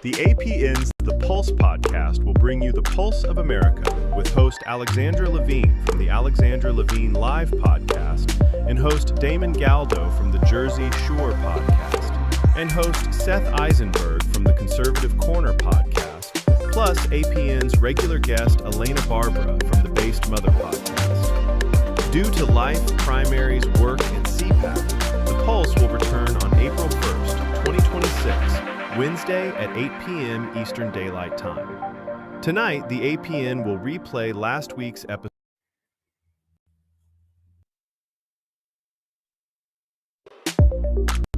The APN's The Pulse podcast will bring you the pulse of America with host Alexandra Levine from the Alexandra Levine Live podcast and host Damon Galdo from the Jersey Shore podcast and host Seth Eisenberg from the Conservative Corner podcast, plus APN's regular guest Eleana Barbera from the Based Mother podcast. Due to life, primaries, work, and CPAC, The Pulse will return on April 1st, 2026, Wednesday at 8 p.m. Eastern Daylight Time. Tonight, the APN will replay last week's episode.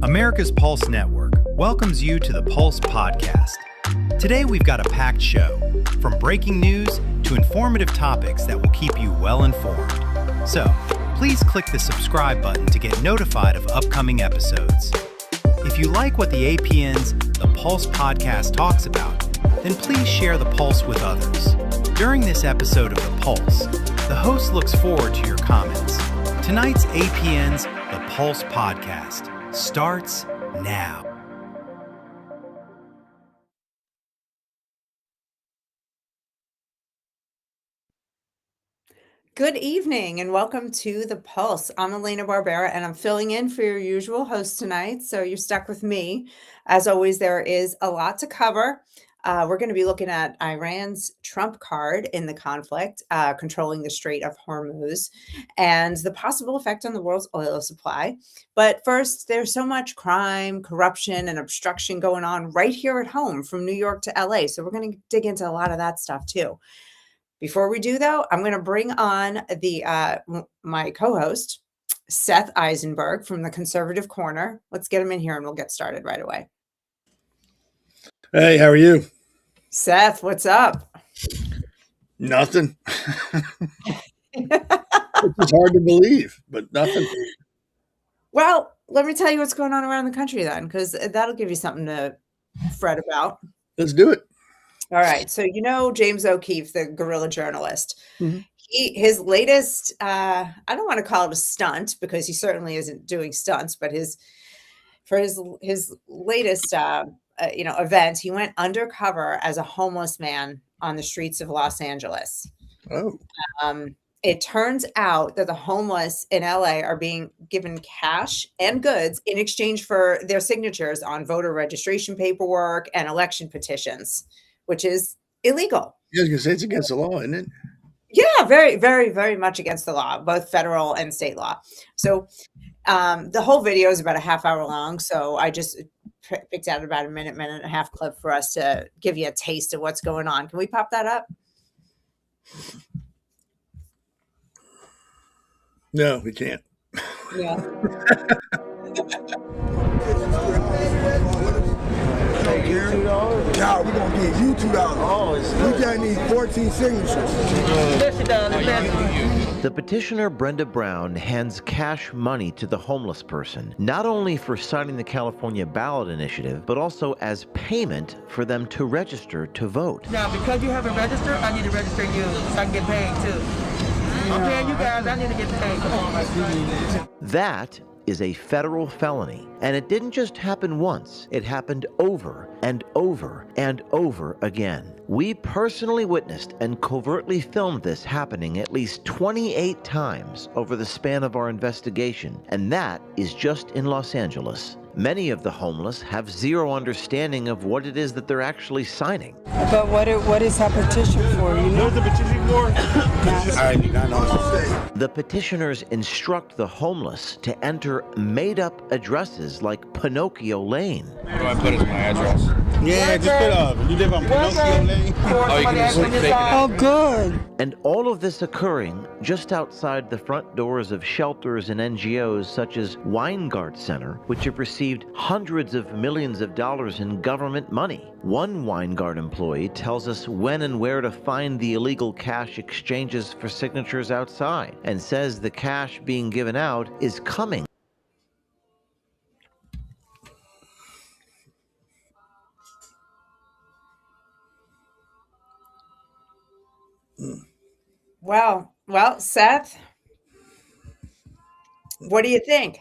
America's Pulse Network welcomes you to the Pulse Podcast. Today we've got a packed show, from breaking news to informative topics that will keep you well informed. So, please click the subscribe button to get notified of upcoming episodes. If you like what the APN's The Pulse Podcast talks about, then please share the Pulse with others. During this episode of The Pulse, the host looks forward to your comments. Tonight's APN's The Pulse Podcast starts now. Good evening and welcome to The Pulse. I'm Eleana Barbera and I'm filling in for your usual host tonight, so you're stuck with me. As always, there is a lot to cover. We're going to be looking at Iran's trump card in the conflict, controlling the Strait of Hormuz, and the possible effect on the world's oil supply. But first, there's so much crime, corruption, and obstruction going on right here at home from New York to LA, so we're going to dig into a lot of that stuff too. Before we do, though, I'm going to bring on my co-host, Seth Eisenberg from the Conservative Corner. Let's get him in here and we'll get started right away. Hey, how are you? Seth, what's up? Nothing. It's hard to believe, but nothing. Well, let me tell you what's going on around the country then, because that'll give you something to fret about. Let's do it. All right. So, you know, James O'Keefe, the guerrilla journalist, Mm-hmm. his latest, I don't want to call it a stunt because he certainly isn't doing stunts, but his latest, event, he went undercover as a homeless man on the streets of Los Angeles. Oh. It turns out that the homeless in LA are being given cash and goods in exchange for their signatures on voter registration paperwork and election petitions, which is illegal. Yeah, I was going to say it's against the law, isn't it? Yeah, very, very, very much against the law, both federal and state law. So the whole video is about a half hour long. So I just picked out about a minute and a half clip for us to give you a taste of what's going on. Can we pop that up? No, we can't. Yeah. Now we're gonna give you $2. We just need 14 signatures. The petitioner Brenda Brown hands cash money to the homeless person, not only for signing the California ballot initiative, but also as payment for them to register to vote. Now, because you haven't registered, I need to register you so I can get paid too. I'm paying you guys, I need to get paid. That is a federal felony. And it didn't just happen once, it happened over and over and over again. We personally witnessed and covertly filmed this happening at least 28 times over the span of our investigation, and that is just in Los Angeles. Many of the homeless have zero understanding of what it is that they're actually signing. But what is that petition for? You know? What's the petition for? I do not know. The petitioners instruct the homeless to enter made-up addresses like Pinocchio Lane. What do I put as my address? Yeah, just put up. You live on Pinocchio Lane? Oh, you can just fake it. Oh, good. And all of this occurring just outside the front doors of shelters and NGOs such as Weingart Center, which have received hundreds of millions of dollars in government money. One Weingart employee tells us when and where to find the illegal cash exchanges for signatures outside, and says the cash being given out is coming. Well, Seth, what do you think?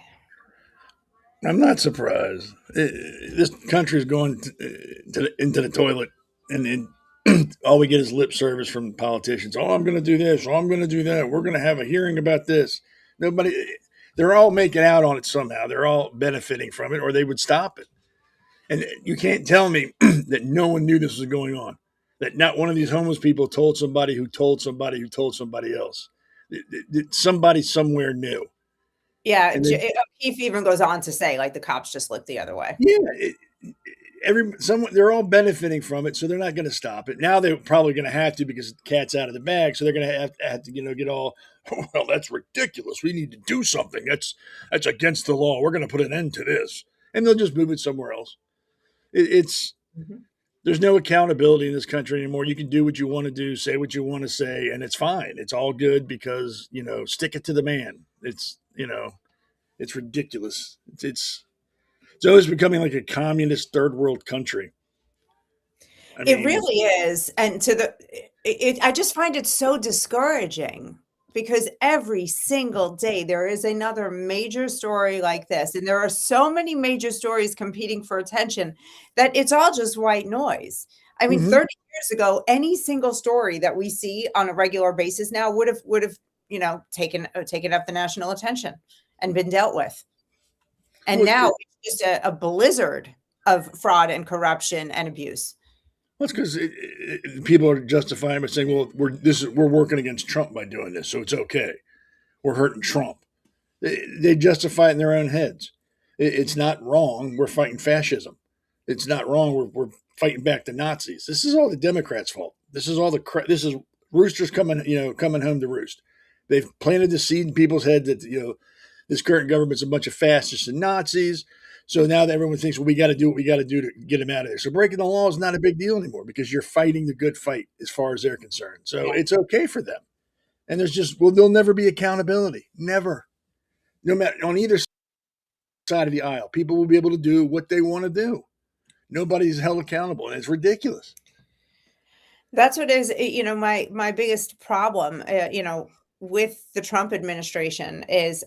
I'm not surprised. This country is going into the toilet, and all we get is lip service from politicians. Oh, I'm going to do this. Oh, I'm going to do that. We're going to have a hearing about this. They're all making out on it somehow. They're all benefiting from it, or they would stop it. And you can't tell me that no one knew this was going on, that not one of these homeless people told somebody who told somebody who told somebody else. Somebody somewhere knew. Yeah, And then, Keith even goes on to say, like, the cops just looked the other way. yeah, they're all benefiting from it, so they're not going to stop it. Now they're probably going to have to because the cat's out of the bag, so they're going to have to get all, well, that's ridiculous. We need to do something. That's against the law. We're going to put an end to this, and they'll just move it somewhere else. There's no accountability in this country anymore. You can do what you want to do, say what you want to say, and it's fine. It's all good because stick it to the man. It's ridiculous. It's always becoming like a communist third world country. It really is. And I just find it so discouraging because every single day there is another major story like this. And there are so many major stories competing for attention that it's all just white noise. I mean, 30 years ago, any single story that we see on a regular basis now would have taken up the national attention and been dealt with. And now it's just a blizzard of fraud and corruption and abuse. Well, it's because people are justifying by saying, "Well, we're working against Trump by doing this, so it's okay. We're hurting Trump." They justify it in their own heads. It's not wrong. We're fighting fascism. It's not wrong. We're fighting back the Nazis. This is all the Democrats' fault. This is all this is roosters coming home to roost. They've planted the seed in people's head that this current government's a bunch of fascists and Nazis. So now that everyone thinks, well, we got to do what we got to do to get them out of there. So breaking the law is not a big deal anymore because you're fighting the good fight as far as they're concerned. So it's okay for them. And there'll never be accountability. Never. No matter on either side of the aisle, people will be able to do what they want to do. Nobody's held accountable, and it's ridiculous. That's what is, my biggest problem, with the Trump administration is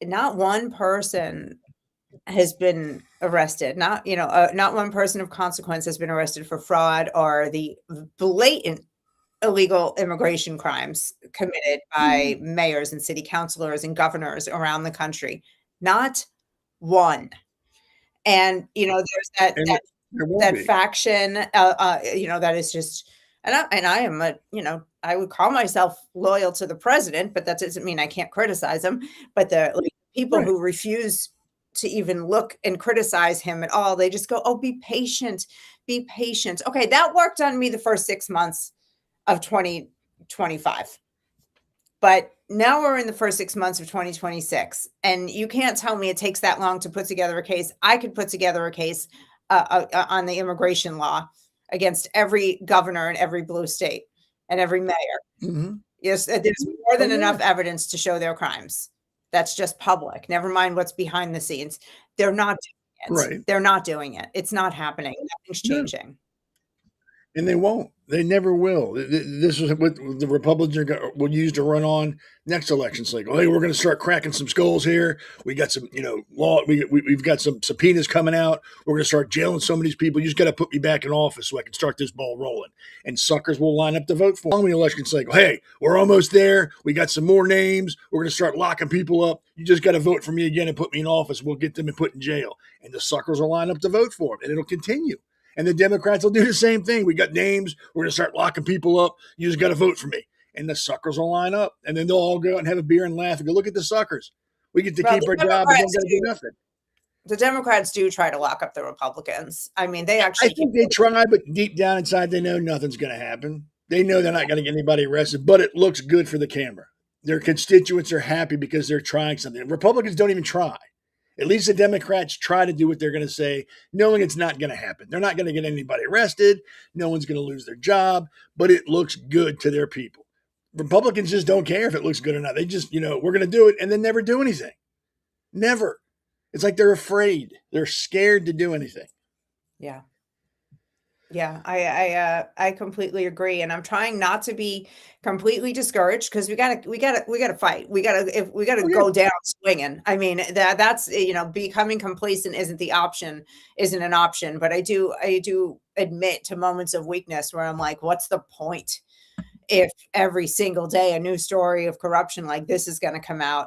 not one person has been arrested. Not one person of consequence has been arrested for fraud or the blatant illegal immigration crimes committed by mayors and city councilors and governors around the country. Not one. And, there's that faction, that is just, and I am I would call myself loyal to the president, but that doesn't mean I can't criticize him. But the people who refuse to even look and criticize him at all, they just go, oh, be patient, be patient. Okay, that worked on me the first 6 months of 2025. But now we're in the first 6 months of 2026, and you can't tell me it takes that long to put together a case. I could put together a case on the immigration law against every governor in every blue state and every mayor. Yes, there's more than enough evidence to show their crimes. That's just public. Never mind what's behind the scenes. They're not doing it. Right. They're not doing it. It's not happening. Nothing's changing. And they won't. They never will. This is what the Republicans will use to run on next election cycle. Hey, we're going to start cracking some skulls here. We got some, law. We've got some subpoenas coming out. We're going to start jailing some of these people. You just got to put me back in office so I can start this ball rolling. And suckers will line up to vote for the election cycle. Hey, we're almost there. We got some more names. We're going to start locking people up. You just got to vote for me again and put me in office. We'll get them and put in jail. And the suckers will line up to vote for them, and it'll continue. And the Democrats will do the same thing. We got names. We're going to start locking people up. You just got to vote for me. And the suckers will line up. And then they'll all go out and have a beer and laugh and go, look at the suckers. We get to keep our job and don't got to do nothing. The Democrats do try to lock up the Republicans. I mean, they actually. I think they try, but deep down inside, they know nothing's going to happen. They know they're not going to get anybody arrested, but it looks good for the camera. Their constituents are happy because they're trying something. Republicans don't even try. At least the Democrats try to do what they're going to say, knowing it's not going to happen. They're not going to get anybody arrested. No one's going to lose their job, but it looks good to their people. Republicans just don't care if it looks good or not. They just, we're going to do it and then never do anything. Never. It's like they're afraid. They're scared to do anything. Yeah. Yeah, I completely agree, and I'm trying not to be completely discouraged because we gotta fight. We gotta Oh yeah. go down swinging. I mean that's becoming complacent isn't an option. But I do admit to moments of weakness where I'm like, what's the point if every single day a new story of corruption like this is going to come out?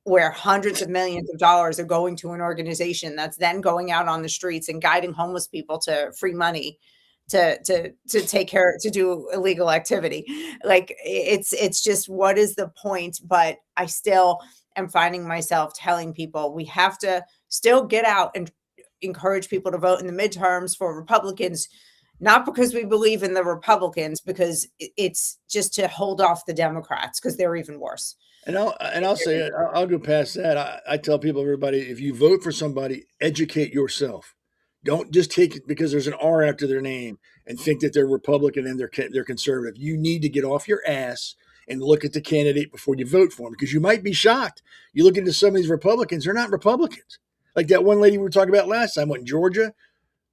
Where hundreds of millions of dollars are going to an organization that's then going out on the streets and guiding homeless people to free money to take care to do illegal activity. Like it's just what is the point? But I still am finding myself telling people we have to still get out and encourage people to vote in the midterms for Republicans, not because we believe in the Republicans, because it's just to hold off the Democrats because they're even worse. And I'll say it. I'll go past that. I tell people, everybody, if you vote for somebody, educate yourself. Don't just take it because there's an R after their name and think that they're Republican and they're conservative. You need to get off your ass and look at the candidate before you vote for them, because you might be shocked. You look into some of these Republicans; they're not Republicans. Like that one lady we were talking about last time, in Georgia,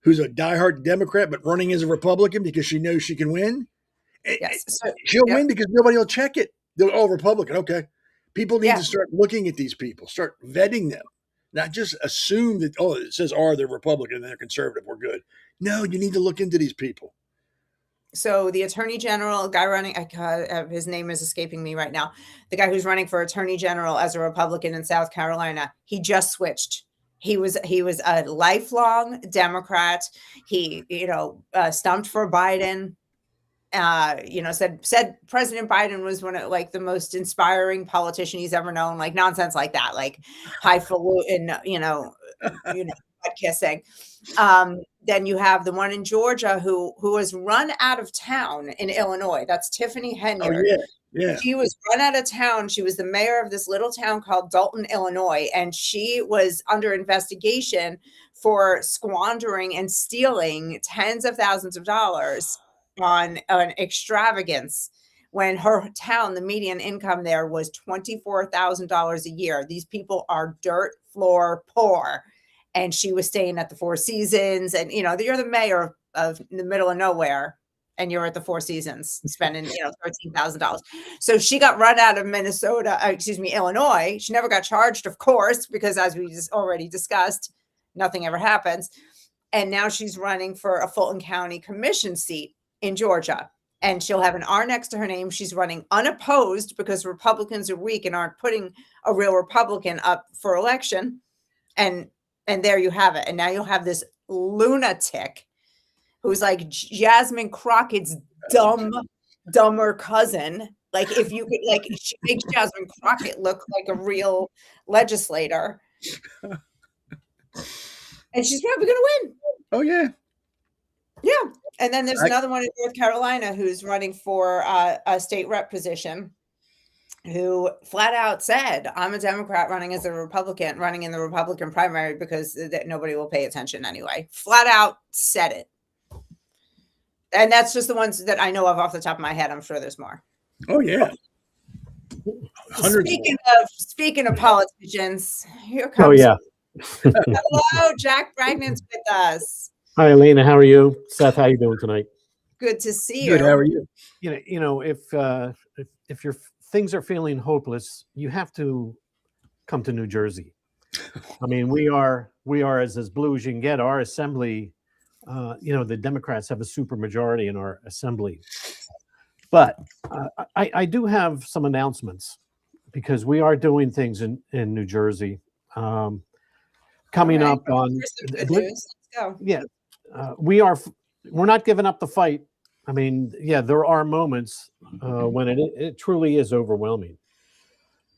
who's a diehard Democrat but running as a Republican because she knows she can win. Yes, so, She'll yep. win because nobody will check it. They'll, oh, Republican, okay. People need to start looking at these people, start vetting them, not just assume that, oh, it says they're Republican and they're conservative, we're good. No, you need to look into these people. So the attorney general, guy running, his name is escaping me right now. The guy who's running for attorney general as a Republican in South Carolina, he just switched. He was a lifelong Democrat. He, stumped for Biden. Said President Biden was one of like the most inspiring politician he's ever known, like nonsense like that, like highfalutin, butt kissing. Then you have the one in Georgia who was run out of town in Illinois. That's Tiffany Henyard. Oh, yeah. She was run out of town. She was the mayor of this little town called Dalton, Illinois, and she was under investigation for squandering and stealing tens of thousands of dollars on an extravagance when her town, the median income there was $24,000 a year. These people are dirt floor poor. And she was staying at the Four Seasons, and you're the mayor of the middle of nowhere and you're at the Four Seasons spending $13,000. So she got run out of Illinois. She never got charged, of course, because as we just already discussed, nothing ever happens. And now she's running for a Fulton County Commission seat in Georgia, and she'll have an R next to her name. She's running unopposed because Republicans are weak and aren't putting a real Republican up for election. And there you have it. And now you'll have this lunatic who's like Jasmine Crockett's dumber cousin. Like if you could, like, she makes Jasmine Crockett look like a real legislator. And she's probably going to win. Oh, yeah. Yeah. And then there's another one in North Carolina who's running for a state rep position, who flat out said, I'm a Democrat running as a Republican, running in the Republican primary because nobody will pay attention anyway. Flat out said it. And that's just the ones that I know of off the top of my head. I'm sure there's more. Oh, yeah. Speaking of politicians, here comes. Oh, yeah. Hello, Jack Brangan's with us. Hi, Elena. How are you? Seth, how are you doing tonight? Good to see you. Good. How are you? If your things are feeling hopeless, you have to come to New Jersey. I mean, we are as blue as you can get. Our assembly, the Democrats have a supermajority in our assembly. But I do have some announcements because we are doing things in New Jersey. Coming up on Let's go. Yeah, we're not giving up the fight. I mean, yeah, there are moments when it truly is overwhelming.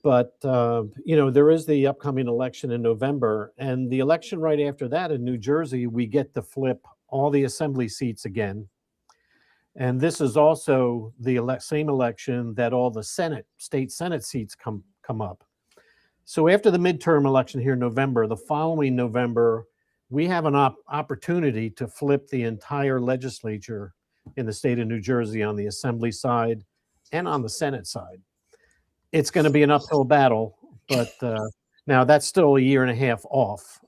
But, there is the upcoming election in November, and the election right after that in New Jersey, we get to flip all the assembly seats again. And this is also the same election that all the state Senate seats come up. So after the midterm election here in November, the following November, we have an opportunity to flip the entire legislature in the state of New Jersey on the assembly side and on the Senate side. It's going to be an uphill battle, but now that's still a year and a half off.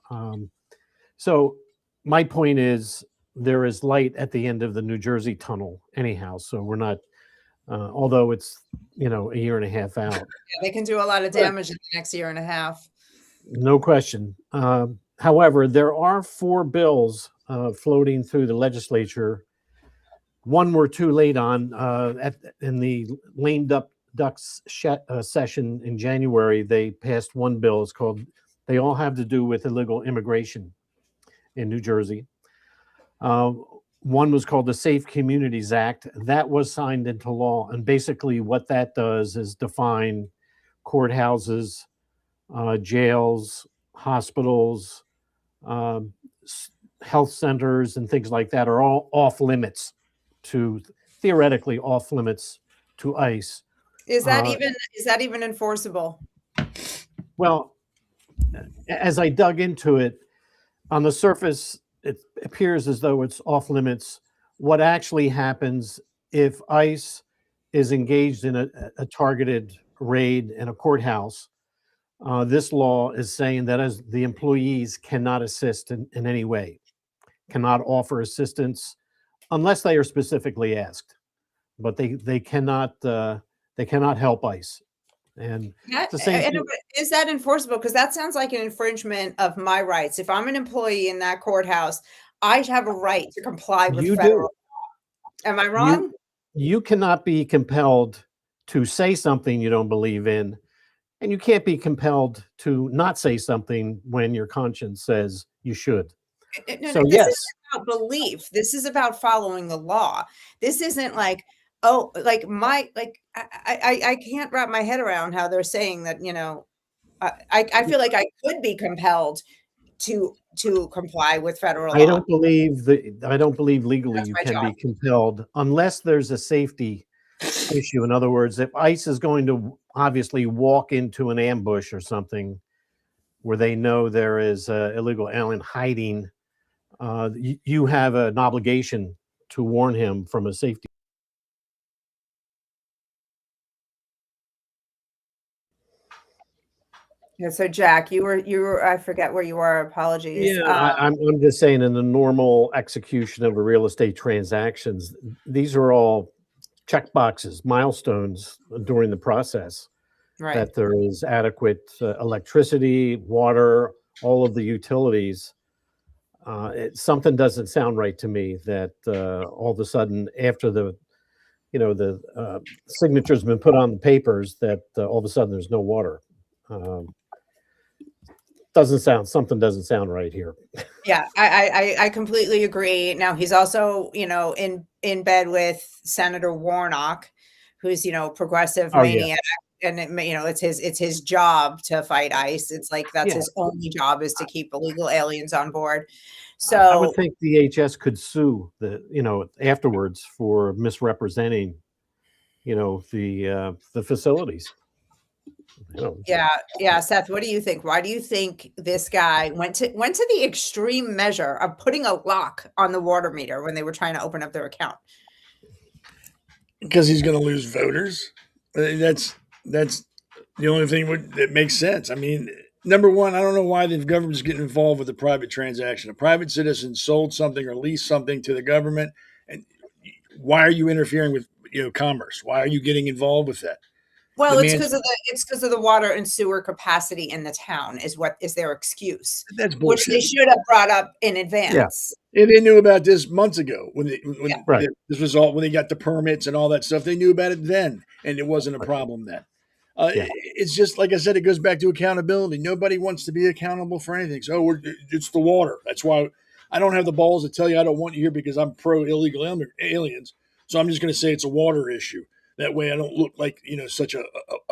So my point is, there is light at the end of the New Jersey tunnel anyhow. So we're not, although it's, a year and a half out. Yeah, they can do a lot of damage in the next year and a half. No question. However, there are 4 bills floating through the legislature. One we're too late on. In the lame ducks session in January, they passed one bill. It's called, they all have to do with illegal immigration in New Jersey. One was called the Safe Communities Act. That was signed into law. And basically what that does is define courthouses, jails, hospitals, health centers, and things like that are all off limits theoretically off limits to ICE. Is that even enforceable? Well, as I dug into it, on the surface, it appears as though it's off limits. What actually happens if ICE is engaged in a targeted raid in a courthouse? This law is saying that as the employees cannot assist in any way, cannot offer assistance unless they are specifically asked, but they cannot help ICE. And it's the same thing. Is that enforceable? Because that sounds like an infringement of my rights. If I'm an employee in that courthouse, I have a right to comply with federal law. Am I wrong? You cannot be compelled to say something you don't believe in, and you can't be compelled to not say something when your conscience says you should. No, this isn't about belief. This is about following the law. This isn't like, I can't wrap my head around how they're saying that, I feel like I could be compelled to comply with federal law. I don't believe legally you can be compelled unless there's a safety issue. In other words, if ICE is going to obviously walk into an ambush or something where they know there is an illegal alien hiding, you have an obligation to warn him from a safety. Yeah, so Jack, you were I forget where you are. Apologies. Yeah, I'm just saying, in the normal execution of a real estate transactions, these are all check boxes, milestones during the process. Right. That there is adequate electricity, water, all of the utilities. Something doesn't sound right to me that all of a sudden, after the signature's been put on the papers, that all of a sudden there's no water. Something doesn't sound right here. Yeah, I completely agree. Now he's also, in bed with Senator Warnock, who's, progressive maniac. Yeah. And it's his job to fight ICE. It's like that's his only job is to keep illegal aliens on board. So I would think the HS could sue afterwards for misrepresenting, the facilities. Yeah. Seth, what do you think? Why do you think this guy went to the extreme measure of putting a lock on the water meter when they were trying to open up their account? Because he's going to lose voters. That's the only thing that makes sense. I mean, number one, I don't know why the government's getting involved with a private transaction. A private citizen sold something or leased something to the government, and why are you interfering with commerce? Why are you getting involved with that? Well, it's because of the water and sewer capacity in the town is their excuse. That's bullshit. Which they should have brought up in advance. Yeah. And they knew about this months ago when this was all when they got the permits and all that stuff. They knew about it then, and it wasn't a problem then. It's just like I said, it goes back to accountability. Nobody wants to be accountable for anything. So it's the water. That's why I don't have the balls to tell you I don't want you here because I'm pro illegal aliens. So I'm just going to say it's a water issue. That way I don't look like, such a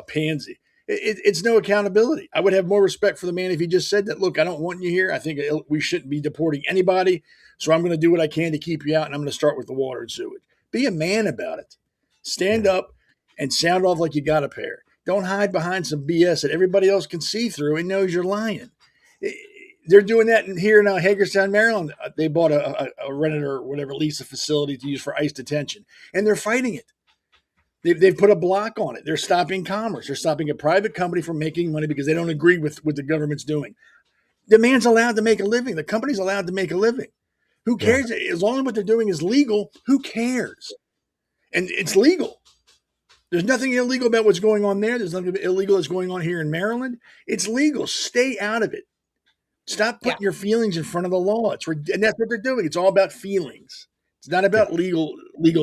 pansy. It's no accountability. I would have more respect for the man if he just said that, look, I don't want you here. I think we shouldn't be deporting anybody. So I'm going to do what I can to keep you out. And I'm going to start with the water and sewage. Be a man about it. Stand up and sound off like you got a pair. Don't hide behind some BS that everybody else can see through and knows you're lying. They're doing that here in Hagerstown, Maryland. They bought a rented or whatever, lease a facility to use for ICE detention. And they're fighting it. They've put a block on it. They're stopping commerce. They're stopping a private company from making money because they don't agree with what the government's doing. The man's allowed to make a living. The company's allowed to make a living. Who cares? As long as what they're doing is legal, who cares? And it's legal. There's nothing illegal about what's going on there. There's nothing illegal that's going on here in Maryland. It's legal. Stay out of it. Stop putting your feelings in front of the law. And that's what they're doing. It's all about feelings. It's not about legal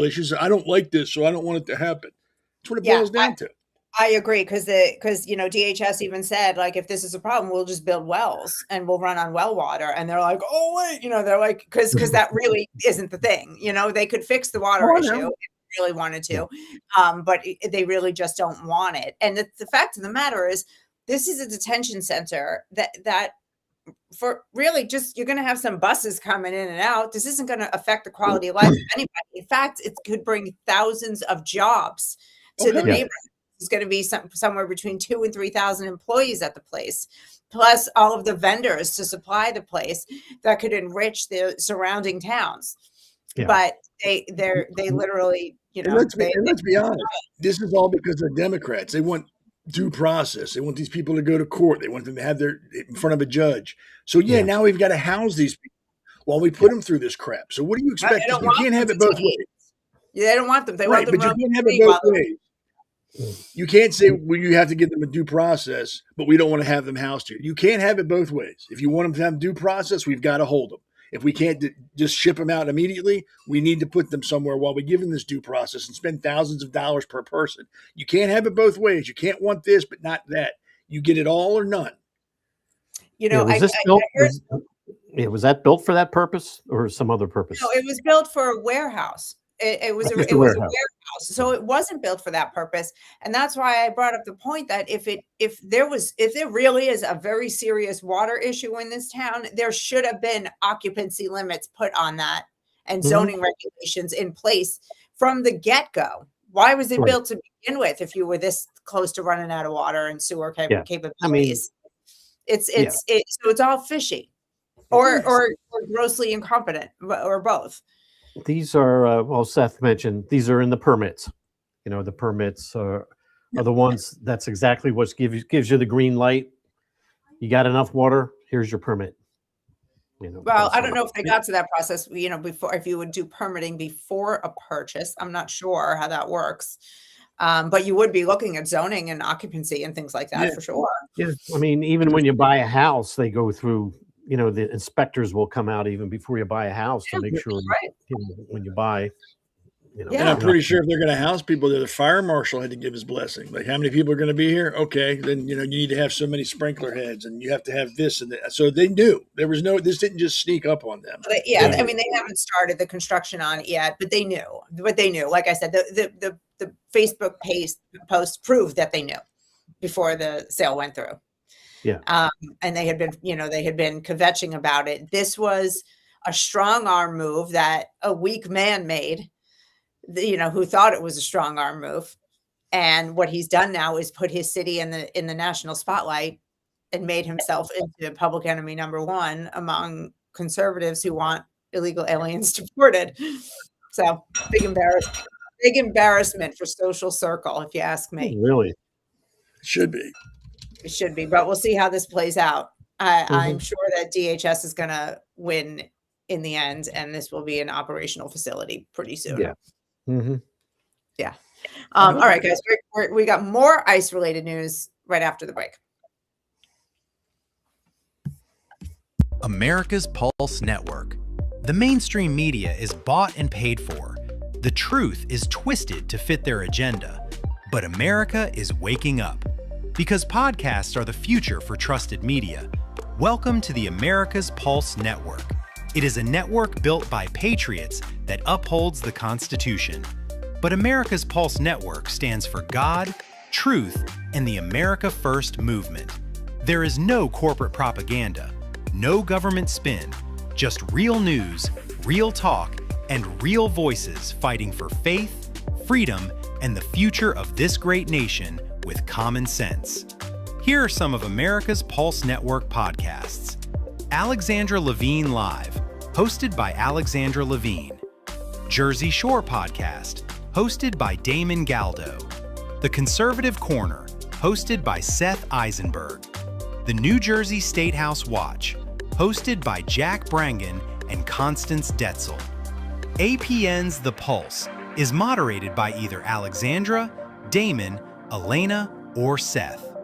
issues. I don't like this, so I don't want it to happen. That's what it boils down to. I agree because DHS even said, like, if this is a problem, we'll just build wells and we'll run on well water. And they're like, oh wait, they're like, because that really isn't the thing. They could fix the water issue if they really wanted to, but they really just don't want it. And the fact of the matter is, this is a detention center that for really just, you're going to have some buses coming in and out. This isn't going to affect the quality of life of anybody. In fact, it could bring thousands of jobs to the neighborhood. There's going to be somewhere between 2,000 and 3,000 employees at the place, plus all of the vendors to supply the place that could enrich the surrounding towns. Yeah. But they literally, let's be honest. This is all because they're Democrats. They want due process. They want these people to go to court. They want them to have in front of a judge. So now we've got to house these people while we put them through this crap. So what do you expect? You can't have it both ways. Yeah, they don't want them. They want them. But you can't have it both ways. You can't say, well, you have to give them a due process, but we don't want to have them housed here. You can't have it both ways. If you want them to have due process, we've got to hold them. If we can't just ship them out immediately, we need to put them somewhere while we give them this due process and spend thousands of dollars per person. You can't have it both ways. You can't want this, but not that. You get it all or none. Was that built for that purpose or some other purpose? No, it was built for a warehouse. It was a warehouse. So it wasn't built for that purpose. And that's why I brought up the point that if there really is a very serious water issue in this town, there should have been occupancy limits put on that and zoning regulations in place from the get-go. Why was it built to begin with if you were this close to running out of water and sewer capabilities? So it's all fishy or grossly incompetent or both. These are, Seth mentioned, these are in the permits. The permits are the ones, that's exactly what gives you the green light. You got enough water, here's your permit. Well, I don't know if they got to that process, before, if you would do permitting before a purchase. I'm not sure how that works. But you would be looking at zoning and occupancy and things like that for sure. Yeah, even when you buy a house, they go through, the inspectors will come out even before you buy a house to make sure when you buy. And I'm pretty sure if they're going to house people, the fire marshal had to give his blessing. Like, how many people are going to be here? Okay, then you need to have so many sprinkler heads, and you have to have this and that. So they knew this didn't just sneak up on them. They haven't started the construction on it yet, but they knew. Like I said, the Facebook post proved that they knew before the sale went through. Yeah. And they had been kvetching about it. This was a strong arm move that a weak man made, who thought it was a strong arm move. And what he's done now is put his city in the national spotlight and made himself into public enemy number one among conservatives who want illegal aliens deported. So big embarrassment for social circle, if you ask me. Really? It should be, but we'll see how this plays out. I'm sure that DHS is going to win in the end, and this will be an operational facility pretty soon. Yeah. Mm-hmm. Yeah. All right, guys, we got more ICE-related news right after the break. America's Pulse Network. The mainstream media is bought and paid for. The truth is twisted to fit their agenda. But America is waking up. Because podcasts are the future for trusted media. Welcome to the America's Pulse Network. It is a network built by patriots that upholds the Constitution. But America's Pulse Network stands for God, truth, and the America First movement. There is no corporate propaganda, no government spin, just real news, real talk, and real voices fighting for faith, freedom, and the future of this great nation with common sense. Here are some of America's Pulse Network podcasts. Alexandra Levine Live, hosted by Alexandra Levine. Jersey Shore Podcast, hosted by Damon Galdo. The Conservative Corner, hosted by Seth Eisenberg. The New Jersey State House Watch, hosted by Jack Brangan and Constance Detzel. APN's The Pulse is moderated by either Alexandra, Damon, Eleana, or Seth.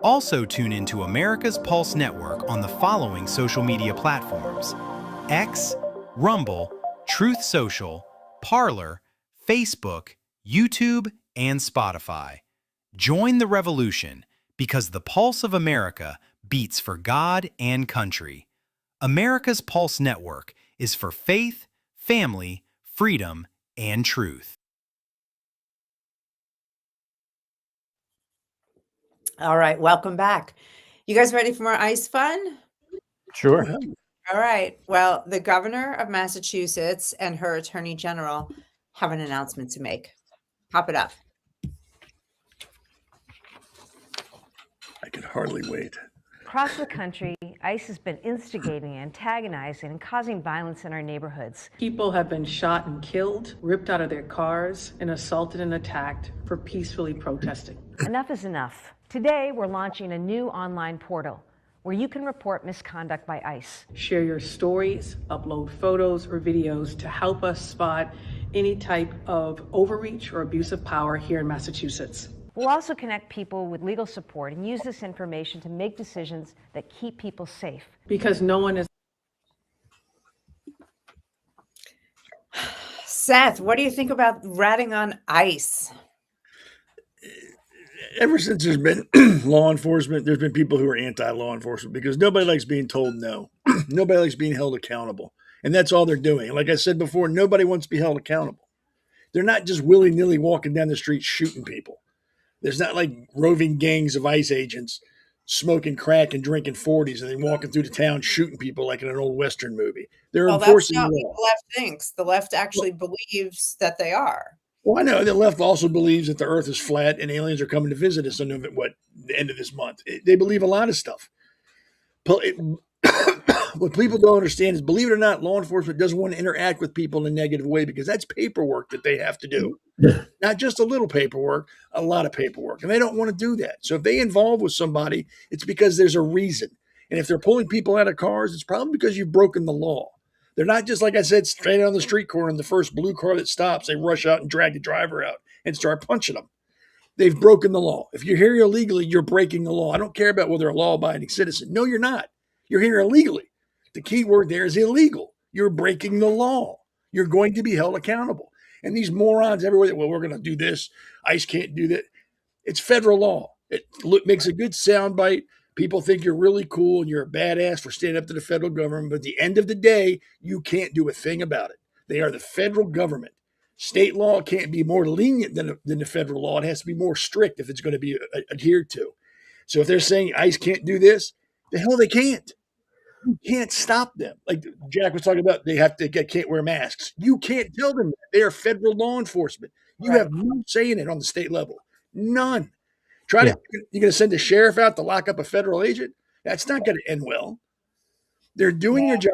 Also tune into America's Pulse Network on the following social media platforms: X, Rumble, Truth Social, Parler, Facebook, YouTube, and Spotify. Join the revolution because the pulse of America beats for God and country. America's Pulse Network is for faith, family, freedom, and truth. All right, welcome back. You guys ready for more ICE fun? Sure. All right. Well, the governor of Massachusetts and her attorney general have an announcement to make. Pop it up. I can hardly wait. Across the country, ICE has been instigating, antagonizing, and causing violence in our neighborhoods. People have been shot and killed, ripped out of their cars, and assaulted and attacked for peacefully protesting. Enough is enough. Today, we're launching a new online portal where you can report misconduct by ICE. Share your stories, upload photos or videos to help us spot any type of overreach or abuse of power here in Massachusetts. We'll also connect people with legal support and use this information to make decisions that keep people safe. Because no one is... Seth, what do you think about ratting on ICE? Ever since there's been law enforcement, there's been people who are anti-law enforcement because nobody likes being told no. Nobody likes being held accountable. And that's all they're doing. And like I said before, nobody wants to be held accountable. They're not just willy-nilly walking down the street shooting people. There's not like roving gangs of ICE agents smoking crack and drinking 40s and then walking through the town shooting people like in an old Western movie. They're enforcing that's not the law. what the left thinks. The left actually believes that they are. Well, I know the left also believes that the earth is flat and aliens are coming to visit us on the end of this month. They believe a lot of stuff. What people don't understand is, believe it or not, law enforcement doesn't want to interact with people in a negative way because that's paperwork that they have to do. Not just a little paperwork, a lot of paperwork. And they don't want to do that. So if they involve with somebody, it's because there's a reason. And if they're pulling people out of cars, it's probably because you've broken the law. They're not just, like I said, straight on the street corner and the first blue car that stops, they rush out and drag the driver out and start punching them. They've broken the law. If you're here illegally, you're breaking the law. I don't care about whether you're a law-abiding citizen. No, you're not. You're here illegally. The key word there is illegal. You're breaking the law. You're going to be held accountable. And these morons everywhere, well, we're going to do this. ICE can't do that. It's federal law. It makes a good soundbite. People think you're really cool and you're a badass for standing up to the federal government. But at the end of the day, you can't do a thing about it. They are the federal government. State law can't be more lenient than the federal law. It has to be more strict if it's going to be adhered to. So if they're saying ICE can't do this, the hell they can't. You can't stop them. Like Jack was talking about, they can't wear masks. You can't tell them that. They are federal law enforcement. You have no say in it on the state level. None. You're going to send a sheriff out to lock up a federal agent? That's not going to end well. They're doing their job.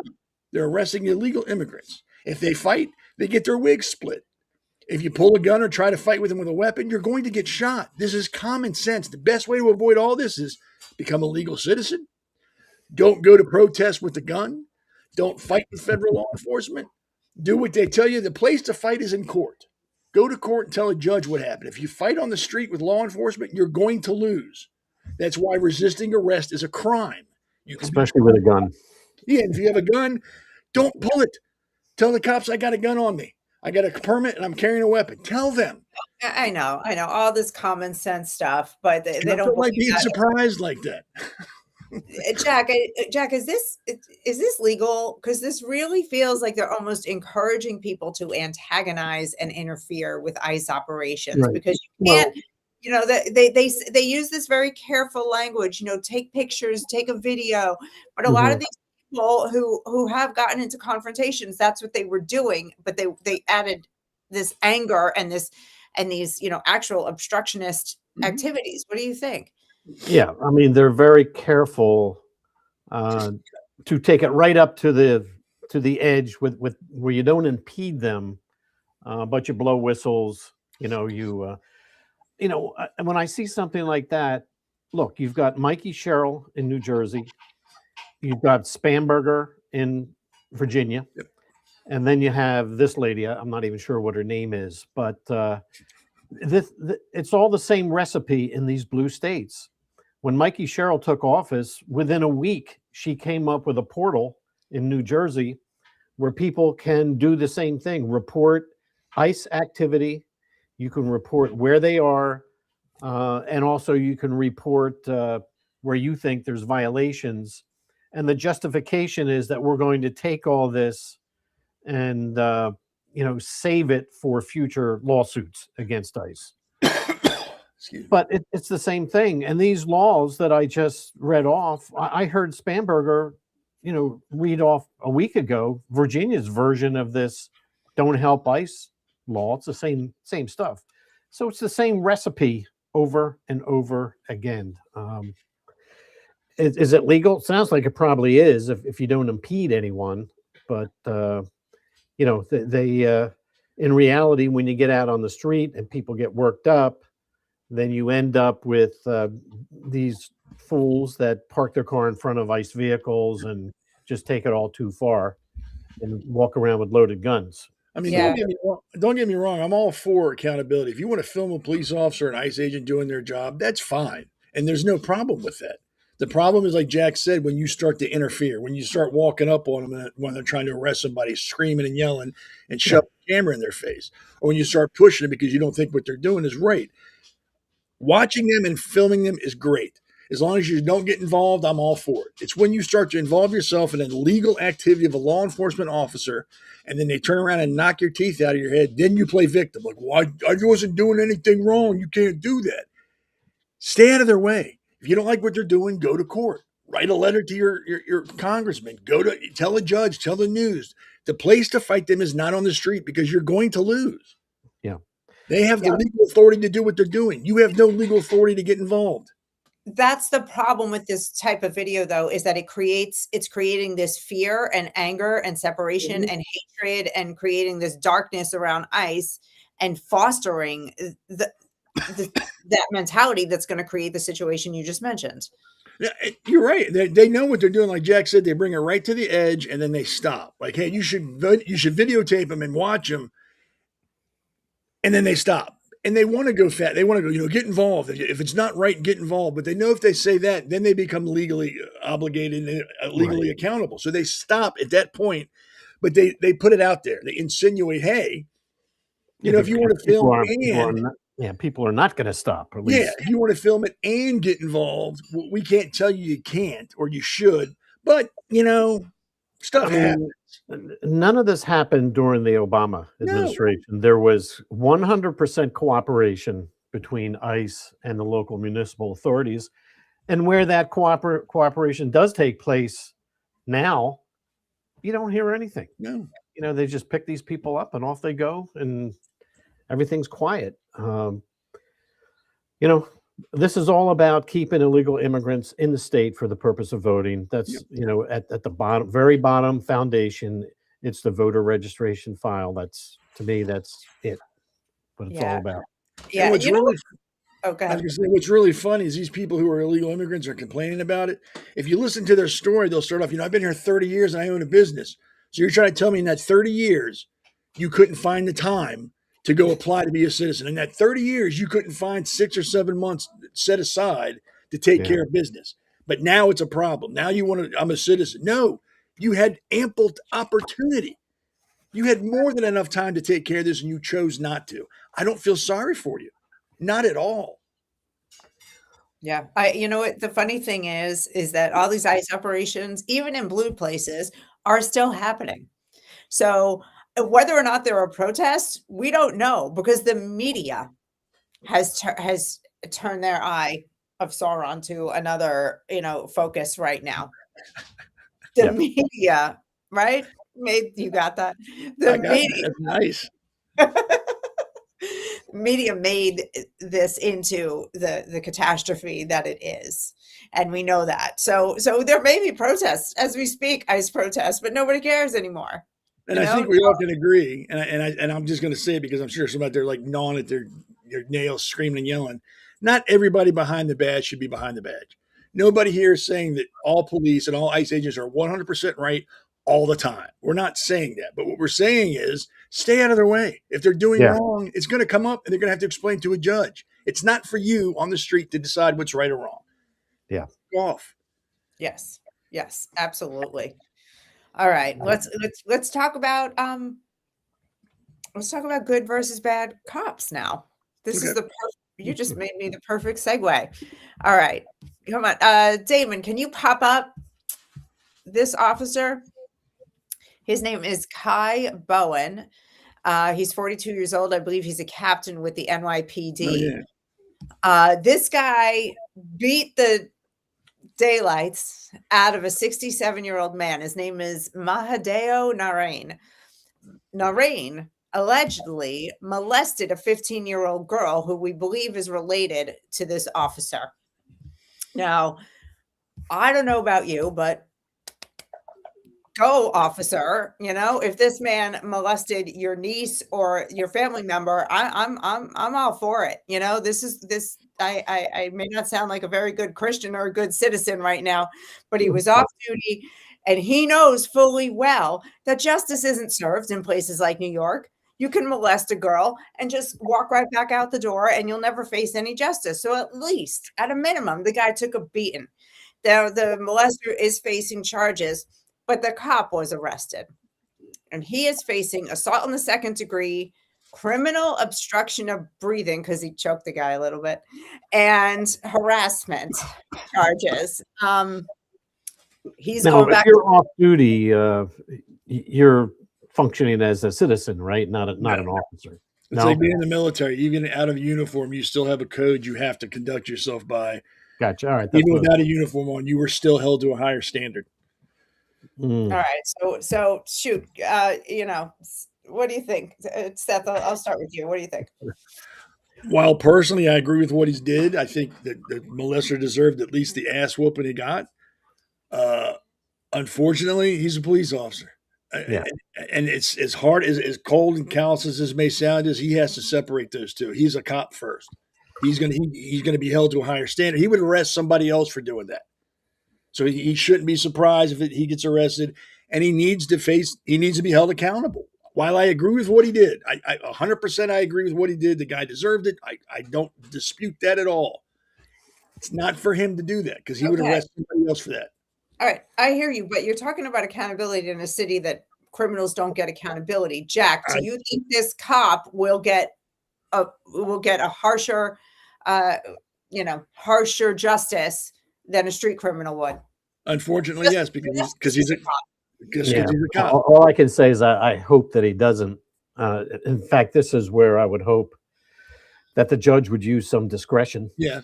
They're arresting illegal immigrants. If they fight, they get their wigs split. If you pull a gun or try to fight with them with a weapon, you're going to get shot. This is common sense. The best way to avoid all this is become a legal citizen. Don't go to protest with a gun. Don't fight with federal law enforcement. Do what they tell you. The place to fight is in court. Go to court and tell a judge what happened. If you fight on the street with law enforcement, you're going to lose. That's why resisting arrest is a crime. Especially with a gun. Yeah, and if you have a gun, don't pull it. Tell the cops, I got a gun on me. I got a permit and I'm carrying a weapon. Tell them. I know all this common sense stuff, but they don't like being surprised like that. Jack, is this legal? Because this really feels like they're almost encouraging people to antagonize and interfere with ICE operations, because you can't. They use this very careful language. Take pictures, take a video, but a lot of these people who have gotten into confrontations, that's what they were doing, but they added this anger and these actual obstructionist activities. What do you think? Yeah, I mean, they're very careful to take it right up to the edge with where you don't impede them, but you blow whistles. When I see something like that, look, you've got Mikey Sherrill in New Jersey, you've got Spamberger in Virginia. And then you have this lady. I'm not even sure what her name is, but it's all the same recipe in these blue states. When Mikey Sherrill took office, within a week, she came up with a portal in New Jersey where people can do the same thing, report ICE activity. You can report where they are, and also you can report where you think there's violations. And the justification is that we're going to take all this and save it for future lawsuits against ICE. But it's the same thing. And these laws that I just read off, I heard Spanberger, read off a week ago, Virginia's version of this don't help ICE law. It's the same stuff. So it's the same recipe over and over again. Is it legal? It sounds like it probably is if you don't impede anyone. But, they in reality, when you get out on the street and people get worked up, then you end up with these fools that park their car in front of ICE vehicles and just take it all too far and walk around with loaded guns. I mean, don't get me wrong. I'm all for accountability. If you want to film a police officer, an ICE agent doing their job, that's fine. And there's no problem with that. The problem is, like Jack said, when you start to interfere, when you start walking up on them when they're trying to arrest somebody, screaming and yelling and shove the camera in their face, or when you start pushing it because you don't think what they're doing is right. Watching them and filming them is great. As long as you don't get involved, I'm all for it. It's when you start to involve yourself in an illegal activity of a law enforcement officer, and then they turn around and knock your teeth out of your head, then you play victim. Like, well, I wasn't doing anything wrong. You can't do that. Stay out of their way. If you don't like what they're doing, go to court. Write a letter to your congressman. Tell a judge, tell the news. The place to fight them is not on the street because you're going to lose. Yeah. They have the legal authority to do what they're doing. You have no legal authority to get involved. That's the problem with this type of video, though, is that it's creating this fear and anger and separation and hatred and creating this darkness around ICE and fostering that mentality that's going to create the situation you just mentioned. Yeah, you're right. They know what they're doing. Like Jack said, they bring it right to the edge and then they stop. Like, hey, you should videotape them and watch them. And then they stop. And they want to go fat. They want to go, get involved. If it's not right, get involved. But they know if they say that, then they become legally obligated and legally accountable. So they stop at that point. But they put it out there. They insinuate, hey, if you want to film people are not going to stop. At least. Yeah, if you want to film it and get involved, we can't tell you can't or you should. But, stuff happens. None of this happened during the Obama administration. No. There was 100% cooperation between ICE and the local municipal authorities. And where that cooperation does take place now, you don't hear anything. No. They just pick these people up and off they go and everything's quiet. This is all about keeping illegal immigrants in the state for the purpose of voting. That's, at the bottom, very bottom foundation, it's the voter registration file. That's, to me, that's it. What it's all about. Yeah. What's really funny is these people who are illegal immigrants are complaining about it. If you listen to their story, they'll start off, I've been here 30 years and I own a business. So you're trying to tell me in that 30 years, you couldn't find the time to go apply to be a citizen. In that 30 years, you couldn't find 6 or 7 months set aside to take care of business. But now it's a problem. Now I'm a citizen. No, you had ample opportunity. You had more than enough time to take care of this and you chose not to. I don't feel sorry for you. Not at all. Yeah. What the funny thing is that all these ICE operations, even in blue places, are still happening. So whether or not there are protests, we don't know because the media has turned their eye of Sauron to another, focus right now. The media, right? You got that? That's nice. Media made this into the catastrophe that it is. And we know that. So there may be protests as we speak, ICE protests, but nobody cares anymore. And I think we all can agree, and I'm just going to say it because I'm sure some out there like gnawing at their nails, screaming and yelling. Not everybody behind the badge should be behind the badge. Nobody here is saying that all police and all ICE agents are 100% right all the time. We're not saying that. But what we're saying is stay out of their way. If they're doing wrong, it's going to come up and they're going to have to explain to a judge. It's not for you on the street to decide what's right or wrong. Yeah. Go off. Yes. Yes, absolutely. All right. Let's talk about good versus bad cops now. This is you just made me the perfect segue. All right. Come on. Damon, can you pop up this officer? His name is Kai Bowen. He's 42 years old. I believe he's a captain with the NYPD. Oh, yeah. This guy beat the daylights out of a 67-year-old man. His name is Mahadeo Narain. Narain allegedly molested a 15-year-old girl who we believe is related to this officer. Now, I don't know about you, but go, officer. You know, if this man molested your niece or your family member, I'm all for it. You know, I may not sound like a very good Christian or a good citizen right now, but he was off duty and he knows fully well that justice isn't served in places like New York. You can molest a girl and just walk right back out the door and you'll never face any justice. So at least, at a minimum, the guy took a beating. The molester is facing charges, but the cop was arrested. And he is facing assault in the second degree, criminal obstruction of breathing, because he choked the guy a little bit, and harassment charges. He's now, going back. If you're off duty, you're functioning as a citizen, right? Not an officer. It's like being in the military. Even out of uniform, you still have a code you have to conduct yourself by. Gotcha. All right. Even without a uniform on, you were still held to a higher standard. All right. So shoot, what do you think? Seth, I'll start with you. What do you think? While personally, I agree with what he did. I think that the molester deserved at least the ass whooping he got. Unfortunately, he's a police officer. Yeah. And it's as hard as cold and callous as this may sound, is he has to separate those two. He's a cop first. He's going to be held to a higher standard. He would arrest somebody else for doing that. So he shouldn't be surprised if he gets arrested, and he needs to be held accountable. While I agree with what he did, I 100% I agree with what he did. The guy deserved it. I don't dispute that at all. It's not for him to do that because he would arrest somebody else for that. All right, I hear you, but you're talking about accountability in a city that criminals don't get accountability. Jack, do you think this cop will get a harsher, harsher justice than a street criminal would? Unfortunately, yes, because he's a cop. All I can say is I hope that he doesn't. In fact, this is where I would hope that the judge would use some discretion. Yeah.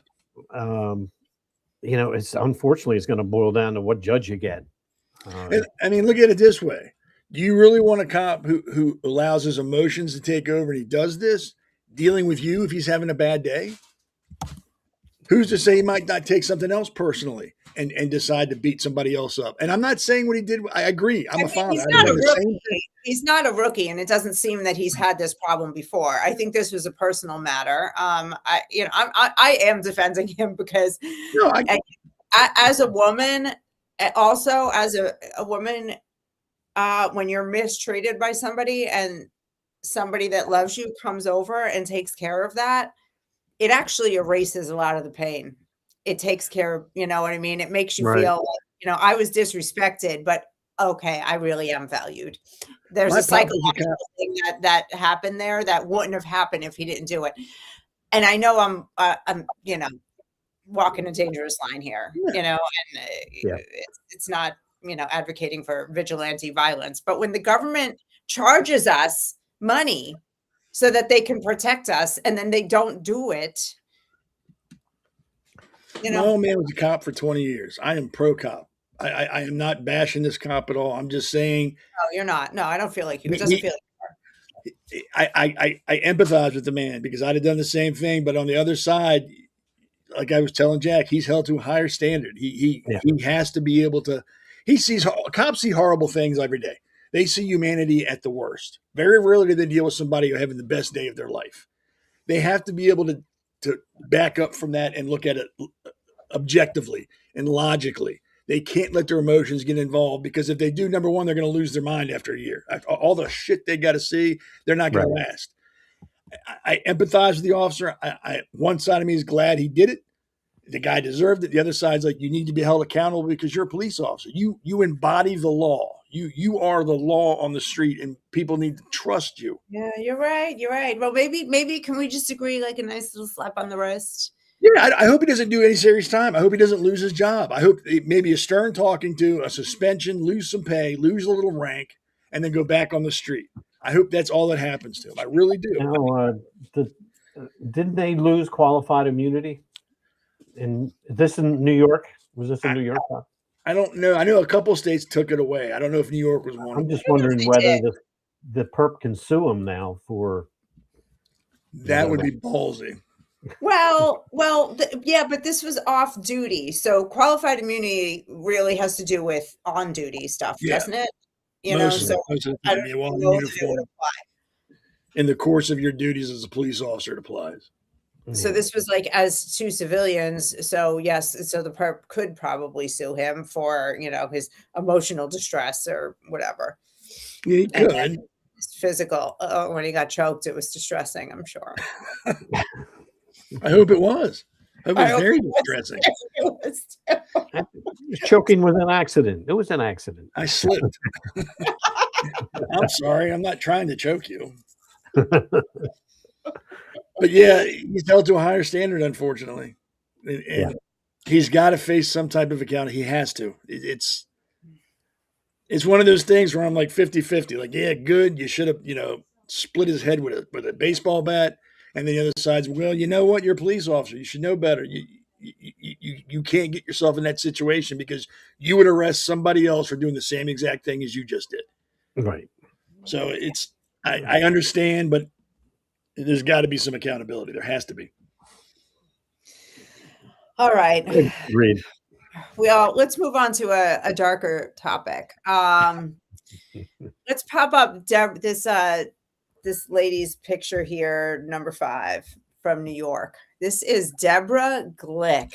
It's unfortunately it's going to boil down to what judge you get. I mean, look at it this way. Do you really want a cop who allows his emotions to take over and he does this, dealing with you if he's having a bad day? Who's to say he might not take something else personally and decide to beat somebody else up? And I'm not saying what he did. I agree. I'm a father. He's not a rookie, and it doesn't seem that he's had this problem before. I think this was a personal matter. I am defending him because as a woman, also as a woman, when you're mistreated by somebody and somebody that loves you comes over and takes care of that, it actually erases a lot of the pain. It takes care of, you know what I mean? It makes you feel like, I was disrespected, but okay, I really am valued. There's a psychological thing that happened there that wouldn't have happened if he didn't do it. And I know I'm walking a dangerous line here, it's not, advocating for vigilante violence, but when the government charges us money so that they can protect us, and then they don't do it. My old man was a cop for 20 years. I am pro cop. I am not bashing this cop at all. I'm just saying. No, you're not. No, I don't feel like you. It doesn't feel like you are. I empathize with the man because I'd have done the same thing. But on the other side, like I was telling Jack, he's held to a higher standard. He has to be able to. Cops see horrible things every day. They see humanity at the worst. Very rarely do they deal with somebody who's having the best day of their life. They have to be able to back up from that and look at it objectively and logically. They can't let their emotions get involved, because if they do, number one, they're going to lose their mind after a year. All the shit they got to see, they're not going to last. I empathize with the officer. One side of me is glad he did it. The guy deserved it. The other side's like, you need to be held accountable because you're a police officer. You embody the law. You are the law on the street, and people need to trust you. Yeah, you're right. You're right. Well, maybe can we just agree, like a nice little slap on the wrist? Yeah, I hope he doesn't do any serious time. I hope he doesn't lose his job. I hope maybe a stern talking to, a suspension, lose some pay, lose a little rank, and then go back on the street. I hope that's all that happens to him. I really do. Now, didn't they lose qualified immunity? In New York? Was this in New York? I don't know. I know a couple of states took it away. I don't know if New York was one. I'm just wondering whether the perp can sue him now for. That would be ballsy. Well, yeah, but this was off duty. So qualified immunity really has to do with on duty stuff, doesn't it? Most of the time, uniform. In the course of your duties as a police officer, it applies. So this was like as two civilians. So yes, so the perp could probably sue him for, his emotional distress or whatever. Yeah, he could. His physical, when he got choked, it was distressing, I'm sure. I hope it was. It was very distressing. Choking was an accident. It was an accident. I slipped. I'm sorry. I'm not trying to choke you. But yeah, he's held to a higher standard, unfortunately. And he's got to face some type of account. He has to. It's one of those things where I'm like 50-50. Like, yeah, good. You should have, split his head with a baseball bat. And then the other side's, well, you know what? You're a police officer. You should know better. You can't get yourself in that situation because you would arrest somebody else for doing the same exact thing as you just did. Right. So I understand, but there's got to be some accountability. There has to be. All right. Agreed. Let's move on to a darker topic. Let's pop up this lady's picture here, number 5 from New York. This is Deborah Glick.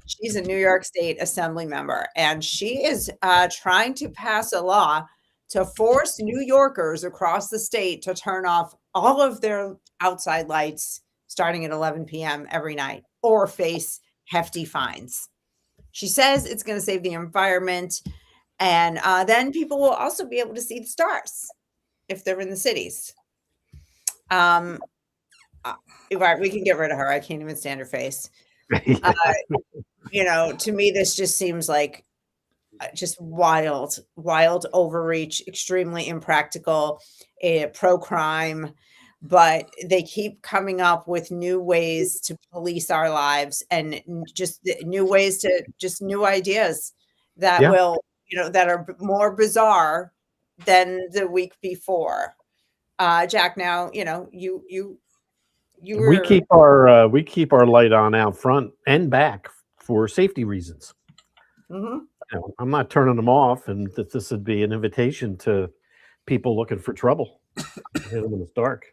She's a New York State Assembly member, and she is trying to pass a law to force New Yorkers across the state to turn off all of their outside lights starting at 11 p.m. every night or face hefty fines. She says it's going to save the environment, and then people will also be able to see the stars if they're in the cities. Right, we can get rid of her. I can't even stand her face. To me, this just seems like just wild overreach, extremely impractical, pro-crime, but they keep coming up with new ways to police our lives and just new ways to just new ideas that will, that are more bizarre than the week before. Jack, now, we keep our light on out front and back for safety reasons. Mm-hmm. I'm not turning them off, and that this would be an invitation to people looking for trouble when it's dark.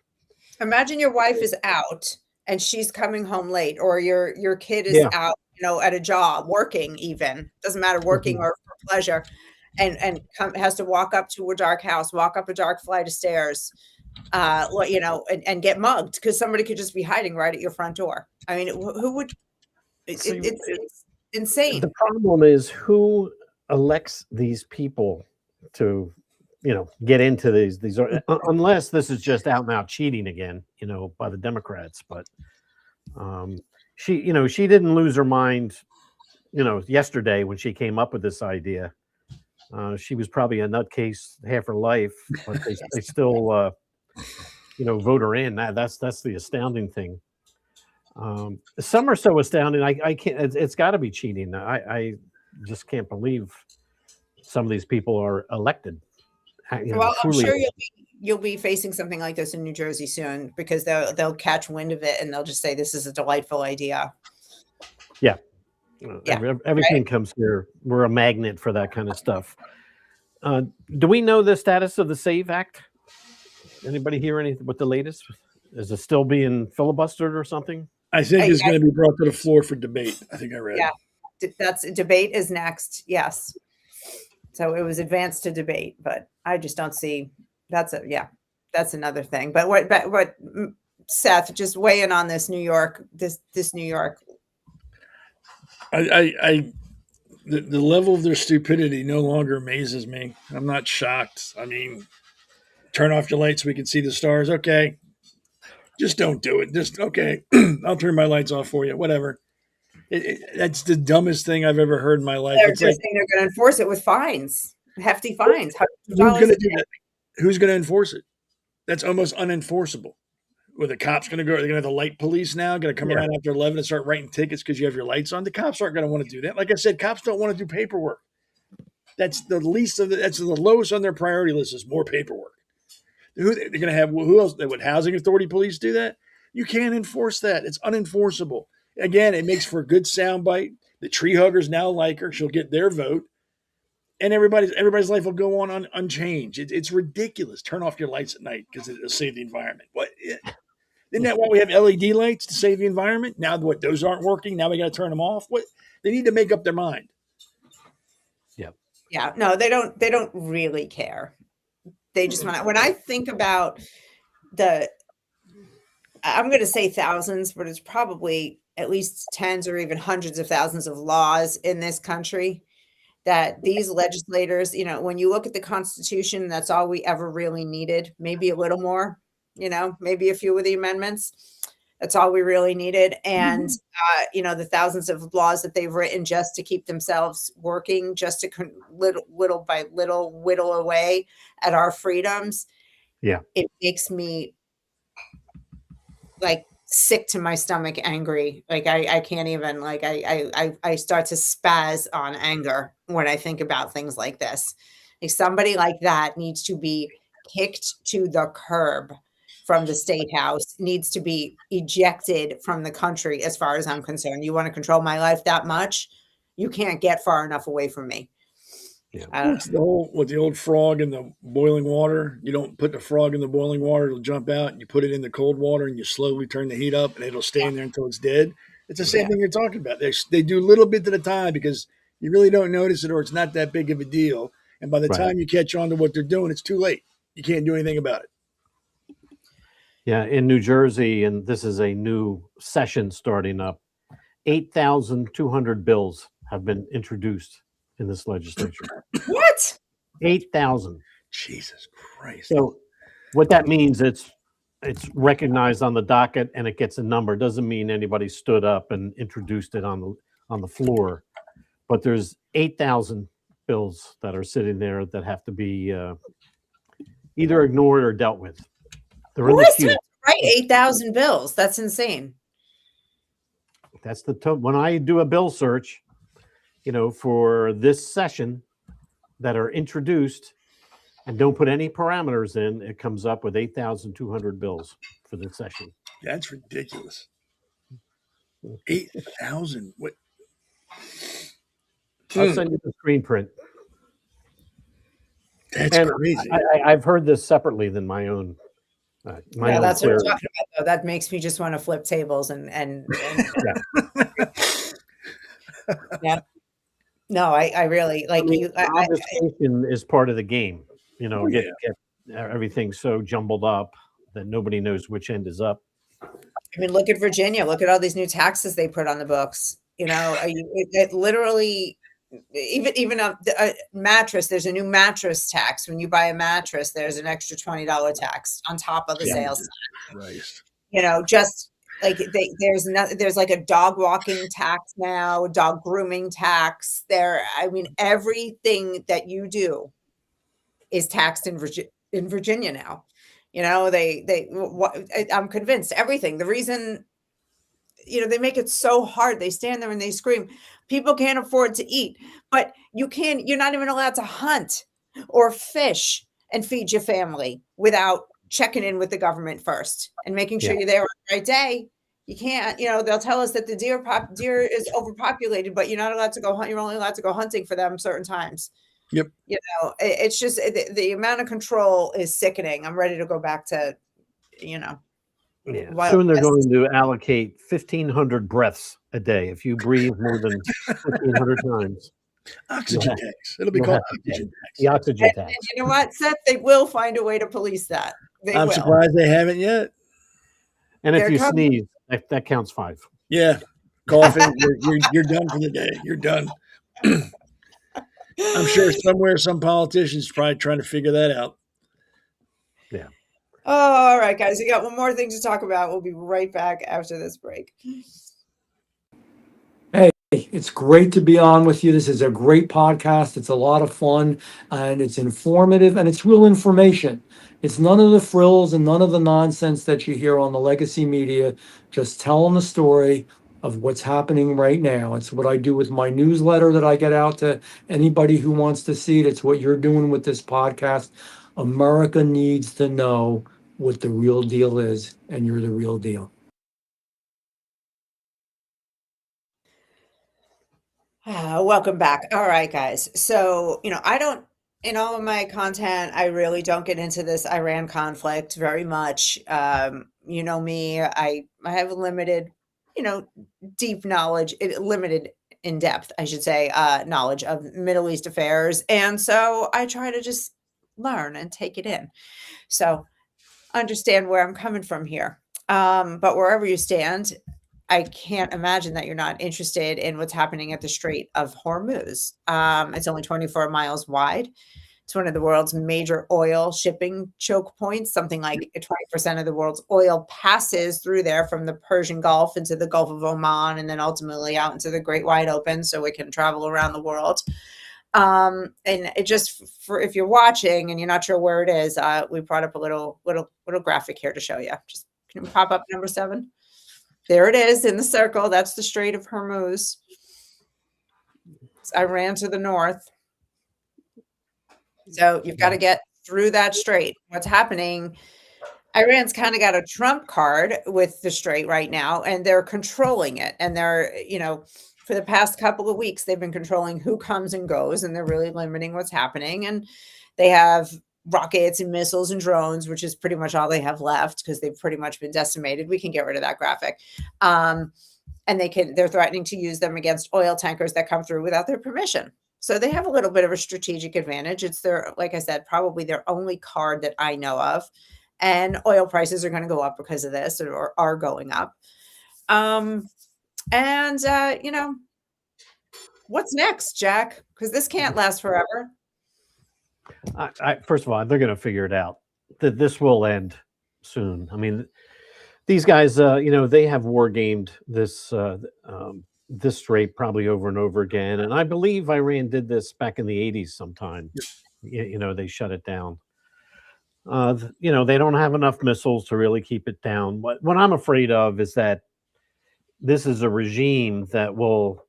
Imagine your wife is out and she's coming home late, or your kid is out, at a job, working, even doesn't matter, working or for pleasure, and has to walk up to a dark house, walk up a dark flight of stairs, and get mugged because somebody could just be hiding right at your front door. I mean, who would? It's insane. The problem is who elects these people to, get into these unless this is just out and out cheating again, by the Democrats. But she didn't lose her mind, yesterday when she came up with this idea. She was probably a nutcase half her life, but they still, vote her in. That's the astounding thing. Some are so astounding. I can't. It's got to be cheating. I just can't believe some of these people are elected. Well, I'm sure you'll be facing something like this in New Jersey soon, because they'll catch wind of it and they'll just say this is a delightful idea. Yeah. Everything comes here. We're a magnet for that kind of stuff. Do we know the status of the SAVE Act? Anybody hear anything? What the latest? Is it still being filibustered or something? I think it's going to be brought to the floor for debate. I think I read. Yeah, that's debate is next. Yes. So it was advanced to debate, but I just don't see that's another thing. But what Seth, just weigh in on this New York. The level of their stupidity no longer amazes me. I'm not shocked. I mean, turn off your lights so we can see the stars. Okay. Just don't do it. Just, okay, I'll turn my lights off for you. Whatever. That's the dumbest thing I've ever heard in my life. They're it's just saying they're going to enforce it with fines, hefty fines. Who's going to do that? Who's going to enforce it? That's almost unenforceable. Were the cops going to go? They're going to have the light police now, going to come around after 11 and start writing tickets because you have your lights on. The cops aren't going to want to do that. Like I said, cops don't want to do paperwork. That's the least of that's the lowest on their priority list is more paperwork. They're going to have who else? Would housing authority police do that? You can't enforce that. It's unenforceable. Again, it makes for a good soundbite. The tree huggers now like her. She'll get their vote. And everybody's life will go on unchanged. It's ridiculous. Turn off your lights at night because it'll save the environment. What? Isn't that why we have LED lights to save the environment? Now what? Those aren't working. Now we got to turn them off. What? They need to make up their mind. Yeah. Yeah. No, they don't. They don't really care. They just want. When I think about I'm going to say thousands, but it's probably at least tens or even hundreds of thousands of laws in this country that these legislators, when you look at the Constitution, that's all we ever really needed. Maybe a little more, maybe a few of the amendments. That's all we really needed. And, the thousands of laws that they've written just to keep themselves working, just to little by little whittle away at our freedoms. Yeah. It makes me sick to my stomach, angry. I can't even I start to spaz on anger when I think about things like this. Somebody like that needs to be kicked to the curb from the state house, needs to be ejected from the country. As far as I'm concerned, you want to control my life that much? You can't get far enough away from me. Yeah. It's the old frog in the boiling water. You don't put the frog in the boiling water; it'll jump out. And you put it in the cold water, and you slowly turn the heat up, and it'll stay in there until it's dead. It's the same thing you're talking about. They do little bits at a time because you really don't notice it, or it's not that big of a deal. And by the time you catch on to what they're doing, it's too late. You can't do anything about it. Yeah, in New Jersey, and this is a new session starting up, 8,200 bills have been introduced in this legislature. What? 8,000. Jesus Christ. So what that means, it's recognized on the docket and it gets a number. It doesn't mean anybody stood up and introduced it on the floor. But there's 8,000 bills that are sitting there that have to be either ignored or dealt with. They're in the queue. Right, 8,000 bills. That's insane. That's when I do a bill search, for this session that are introduced and don't put any parameters in, it comes up with 8,200 bills for this session. That's ridiculous. 8,000. What? I'll send you the screen print. That's crazy. I've heard this separately than my own. That's what I'm talking about, though. That makes me just want to flip tables and yeah. No, I really conversation is part of the game. Get everything so jumbled up that nobody knows which end is up. I mean, look at Virginia. Look at all these new taxes they put on the books. It literally, even a mattress. There's a new mattress tax. When you buy a mattress, there's an extra $20 tax on top of the sales tax. Right. Just like there's like a dog walking tax now, dog grooming tax. Everything that you do is taxed in Virginia now. I'm convinced everything. The reason, they make it so hard. They stand there and they scream. People can't afford to eat, but you're not even allowed to hunt or fish and feed your family without checking in with the government first and making sure you're there on the right day. You can't, they'll tell us that the deer is overpopulated, but you're not allowed to go hunt. You're only allowed to go hunting for them certain times. Yep. It's just the amount of control is sickening. I'm ready to go back to, Yeah. Wild Soon they're West. going to allocate 1,500 breaths a day. If you breathe more than 1,500 times. Oxygen tanks. It'll be called oxygen tanks. The oxygen And tanks. you know what, Seth? They will find a way to police that. I'm surprised they haven't yet. And if They're you coming. sneeze, that counts 5. Yeah. Coughing, you're done for the day. You're done. I'm sure somewhere some politician's probably trying to figure that out. Yeah. Oh, all right, guys. We got one more thing to talk about. We'll be right back after this break. Hey, it's great to be on with you. This is a great podcast. It's a lot of fun and it's informative and it's real information. It's none of the frills and none of the nonsense that you hear on the legacy media. Just telling the story of what's happening right now. It's what I do with my newsletter that I get out to anybody who wants to see it. It's what you're doing with this podcast. America needs to know what the real deal is, and you're the real deal. Welcome back. All right, guys. So, I don't, in all of my content, I really don't get into this Iran conflict very much. You know me, I have limited, deep knowledge, limited in depth, I should say, knowledge of Middle East affairs. And so I try to just learn and take it in. So understand where I'm coming from here. But wherever you stand, I can't imagine that you're not interested in what's happening at the Strait of Hormuz. It's only 24 miles wide. It's one of the world's major oil shipping choke points. Something like 20% of the world's oil passes through there from the Persian Gulf into the Gulf of Oman and then ultimately out into the Great Wide Open so it can travel around the world. And it just, for if you're watching and you're not sure where it is, we brought up a little graphic here to show you. Just can we pop up number 7? There it is in the circle. That's the Strait of Hormuz. It's Iran to the north. So you've got to get through that strait. What's happening? Iran's kind of got a trump card with the strait right now, and they're controlling it. And they're, for the past couple of weeks, they've been controlling who comes and goes, and they're really limiting what's happening. And they have rockets and missiles and drones, which is pretty much all they have left because they've pretty much been decimated. We can get rid of that graphic. And they're threatening to use them against oil tankers that come through without their permission. So they have a little bit of a strategic advantage. It's like I said, probably their only card that I know of. And oil prices are going to go up because of this, or are going up. What's next, Jack? Because this can't last forever. First of all, they're going to figure it out. That this will end soon. I mean, these guys, they have war gamed this strait probably over and over again. And I believe Iran did this back in the 80s sometime. They shut it down. They don't have enough missiles to really keep it down. What I'm afraid of is that this is a regime that will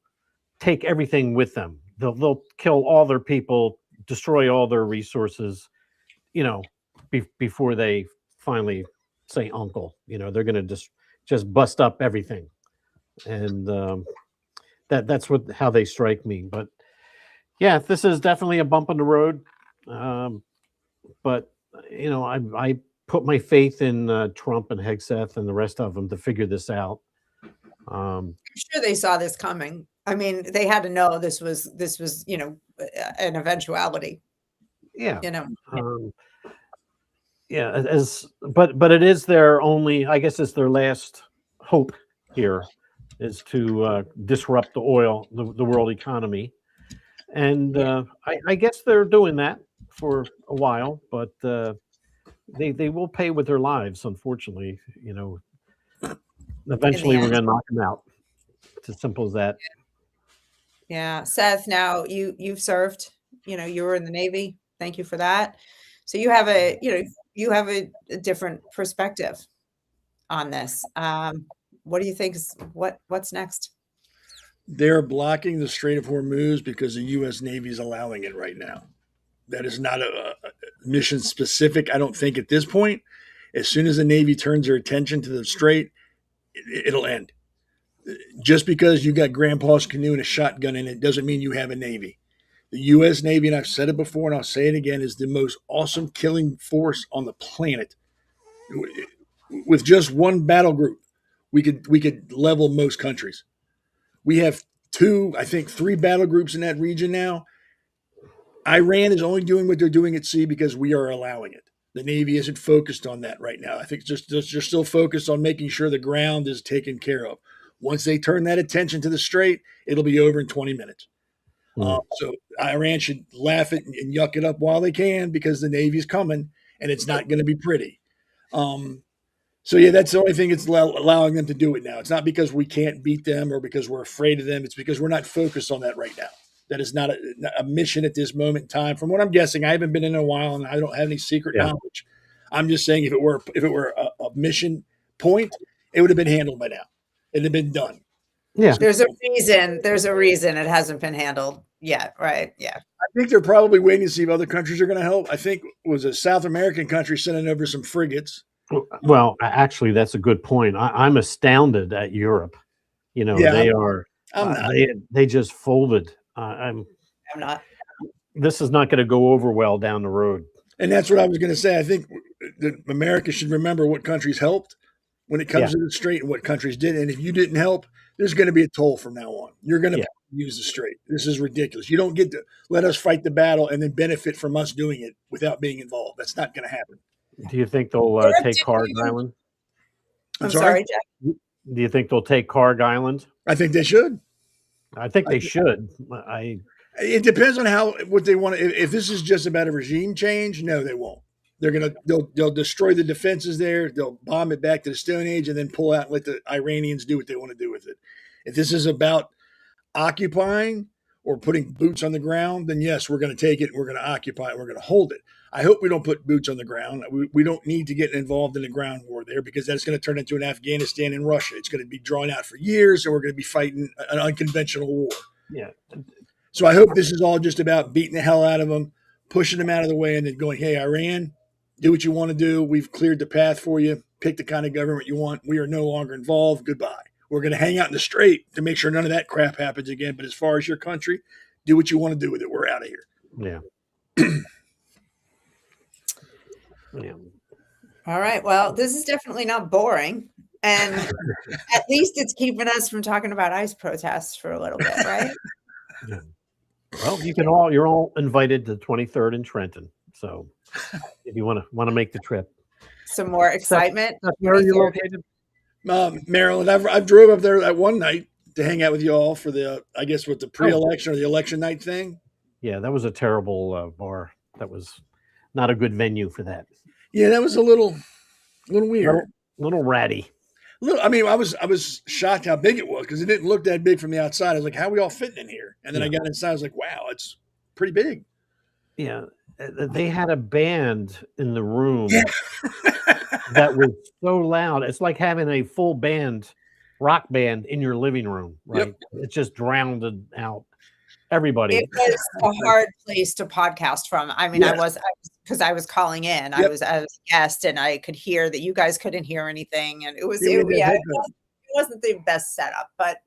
take everything with them. They'll kill all their people, destroy all their resources, before they finally say uncle. They're going to just bust up everything. And that's how they strike me. But yeah, this is definitely a bump in the road. But I put my faith in Trump and Hegseth and the rest of them to figure this out. I'm sure they saw this coming. I mean, they had to know this was an eventuality. Yeah. But it is their only, I guess it's their last hope here, is to disrupt the world economy. And I guess they're doing that for a while, but they will pay with their lives, unfortunately. Eventually we're going to knock them out. It's as simple as that. Yeah. Seth, now you've served, you were in the Navy. Thank you for that. So you have a different perspective on this. What do you think what's next? They're blocking the Strait of Hormuz because the U.S. Navy is allowing it right now. That is not a mission specific, I don't think, at this point. As soon as the Navy turns their attention to the Strait, it'll end. Just because you got grandpa's canoe and a shotgun in it doesn't mean you have a Navy. The U.S. Navy, and I've said it before and I'll say it again, is the most awesome killing force on the planet. with just one battle group, we could level most countries. We have I think 3 battle groups in that region now. Iran is only doing what they're doing at sea because we are allowing it. The Navy isn't focused on that right now. I think they're still focused on making sure the ground is taken care of. Once they turn that attention to the strait, it'll be over in 20 minutes. So Iran should laugh it and yuck it up while they can, because the Navy's coming and it's not going to be pretty. So yeah, that's the only thing that's allowing them to do it now. It's not because we can't beat them or because we're afraid of them. It's because we're not focused on that right now. That is not a mission at this moment in time. From what I'm guessing, I haven't been in a while and I don't have any secret knowledge. I'm just saying if it were a mission point, it would have been handled by now. It'd have been done. Yeah. There's a reason it hasn't been handled yet, right? Yeah. I think they're probably waiting to see if other countries are going to help. I think it was a South American country sending over some frigates. Well, actually, that's a good point. I'm astounded at Europe. You know, they are. I'm not. They just folded. I'm not. This is not going to go over well down the road. And that's what I was going to say. I think that America should remember what countries helped when it comes to the strait and what countries did. And if you didn't help, there's going to be a toll from now on. You're going to use the strait. This is ridiculous. You don't get to let us fight the battle and then benefit from us doing it without being involved. That's not going to happen. Do you think they'll take Karg Island? I'm sorry, Jack. Do you think they'll take Karg Island? I think they should. I think they should. It depends on what they want. If this is just about a regime change, no, they won't. They'll destroy the defenses there. They'll bomb it back to the Stone Age and then pull out and let the Iranians do what they want to do with it. If this is about occupying or putting boots on the ground, then yes, we're going to take it. We're going to occupy it. We're going to hold it. I hope we don't put boots on the ground. We don't need to get involved in a ground war there, because that's going to turn into an Afghanistan and Russia. It's going to be drawn out for years, and we're going to be fighting an unconventional war. Yeah. So I hope this is all just about beating the hell out of them, pushing them out of the way, and then going, hey, Iran, do what you want to do. We've cleared the path for you. Pick the kind of government you want. We are no longer involved. Goodbye. We're going to hang out in the strait to make sure none of that crap happens again. But as far as your country, do what you want to do with it. We're out of here. Yeah. Yeah. All right. Well, this is definitely not boring. And at least it's keeping us from talking about ICE protests for a little bit, right? Yeah. Well, you're all invited to 23rd in Trenton. So if you want to make the trip. Some more excitement. Seth, where are you located? Maryland. I've drove up there that one night to hang out with you all for the, I guess, with the pre-election or the election night thing. Yeah, that was a terrible bar. That was not a good venue for that. Yeah, that was a little weird. Little ratty. I mean, I was shocked how big it was, because it didn't look that big from the outside. I was like, how are we all fitting in here? And then I got inside. I was like, wow, it's pretty big. Yeah. They had a band in the room that was so loud. It's like having a full band, rock band in your living room, right? Yep. It just drowned out everybody. It was a hard place to podcast from. I mean, I was because I was calling in. I was a guest, and I could hear that you guys couldn't hear anything, and it wasn't the best setup, but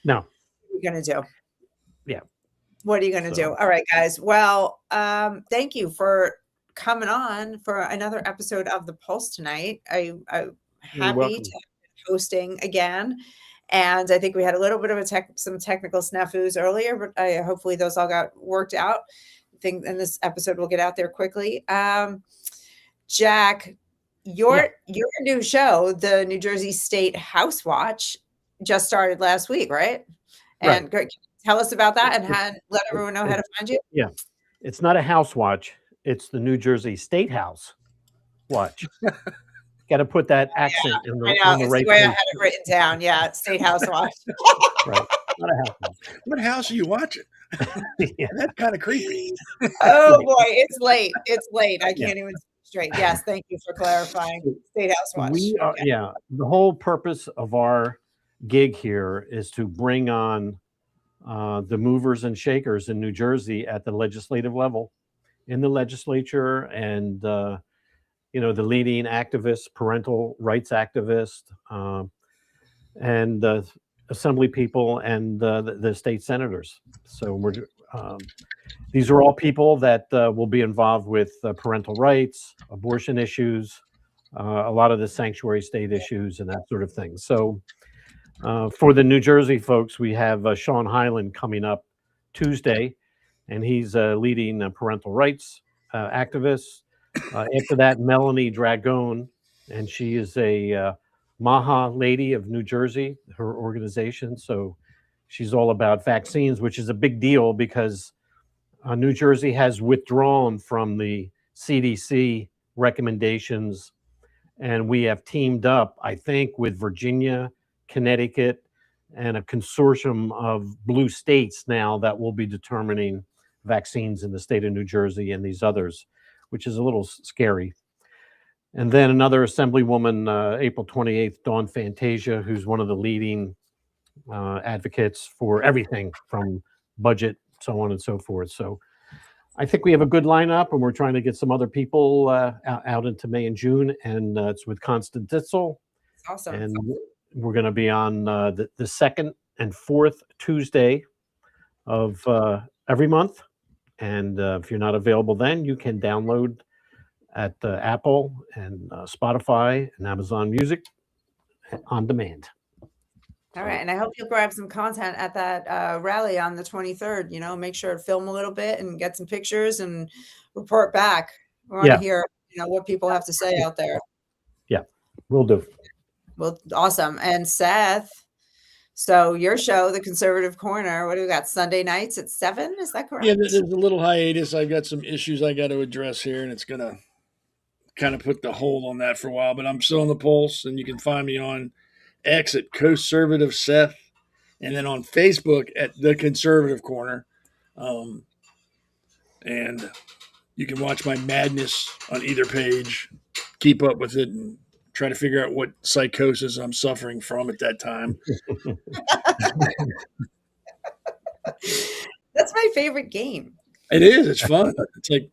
no, what are you gonna do? Yeah. What are you gonna do? All right, guys. Well, thank you for coming on for another episode of The Pulse tonight. I'm happy to be hosting again. And I think we had a little bit of some technical snafus earlier, but hopefully those all got worked out. I think, and this episode will get out there quickly. Jack, your new show, the New Jersey State House Watch, just started last week, right? And tell us about that and let everyone know how to find you. Yeah, it's not a house watch; it's the New Jersey State House Watch. Got to put that accent on the right way I had it written down. Yeah, State House Watch. Right. Not a house watch. What house are you watching? Yeah, that's kind of creepy. Oh boy, it's late. It's late. I can't even straight. Yes, thank you for clarifying. State House Watch. We are, the whole purpose of our gig here is to bring on the movers and shakers in New Jersey at the legislative level, in the legislature, and the leading activists, parental rights activists, and assembly people, and the state senators. So these are all people that will be involved with parental rights, abortion issues, a lot of the sanctuary state issues and that sort of thing. So for the New Jersey folks, we have Sean Hyland coming up Tuesday, and he's leading parental rights activist. After that, Melanie Dragone, and she is a Maha lady of New Jersey, her organization. So she's all about vaccines, which is a big deal because New Jersey has withdrawn from the CDC recommendations, and we have teamed up, I think, with Virginia, Connecticut, and a consortium of blue states now that will be determining vaccines in the state of New Jersey and these others, which is a little scary. And then another Assemblywoman, April 28th, Dawn Fantasia, who's one of the leading advocates for everything from budget, so on and so forth. So I think we have a good lineup, and we're trying to get some other people out into May and June, and it's with Constant Ditzel. Awesome. And we're going to be on the second and fourth Tuesday of every month. And if you're not available then, you can download at Apple and Spotify and Amazon Music on demand. All right. And I hope you'll grab some content at that rally on the 23rd. You know, make sure to film a little bit and get some pictures and report back. We want to hear, what people have to say out there. Yeah, we'll do. Well, awesome. And Seth, so your show, The Conservative Corner, what do we got? Sunday nights at 7? Is that correct? Yeah, there's a little hiatus. I've got some issues I got to address here, and it's going to kind of put the hold on that for a while. But I'm still on the pulse, and you can find me on X at Conservative Seth, and then on Facebook at The Conservative Corner. And you can watch my madness on either page, keep up with it, and try to figure out what psychosis I'm suffering from at that time. That's my favorite game. It is. It's fun. It's like,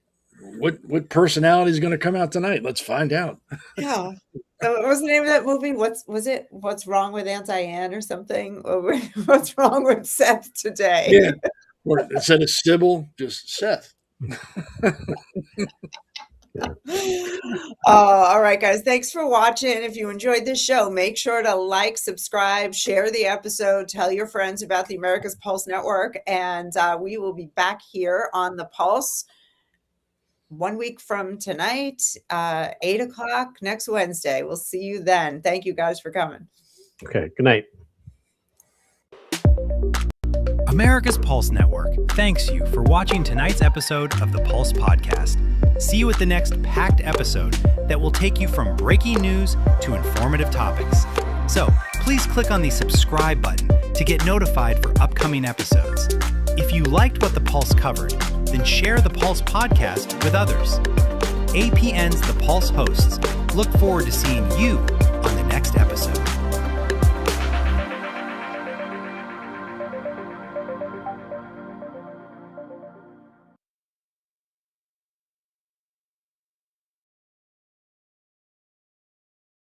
what personality is going to come out tonight? Let's find out. Yeah. What was the name of that movie? What's wrong with Aunt Diane or something? Or what's wrong with Seth today? Yeah. Or instead of Sybil, just Seth. All right, guys. Thanks for watching. If you enjoyed this show, make sure to like, subscribe, share the episode, tell your friends about the America's Pulse Network, and we will be back here on the Pulse 1 week from tonight, 8 o'clock next Wednesday. We'll see you then. Thank you guys for coming. Okay. Good night. America's Pulse Network thanks you for watching tonight's episode of the Pulse Podcast. See you at the next packed episode that will take you from breaking news to informative topics. So please click on the subscribe button to get notified for upcoming episodes. If you liked what the Pulse covered, then share the Pulse Podcast with others. APN's The Pulse hosts look forward to seeing you on the next episode.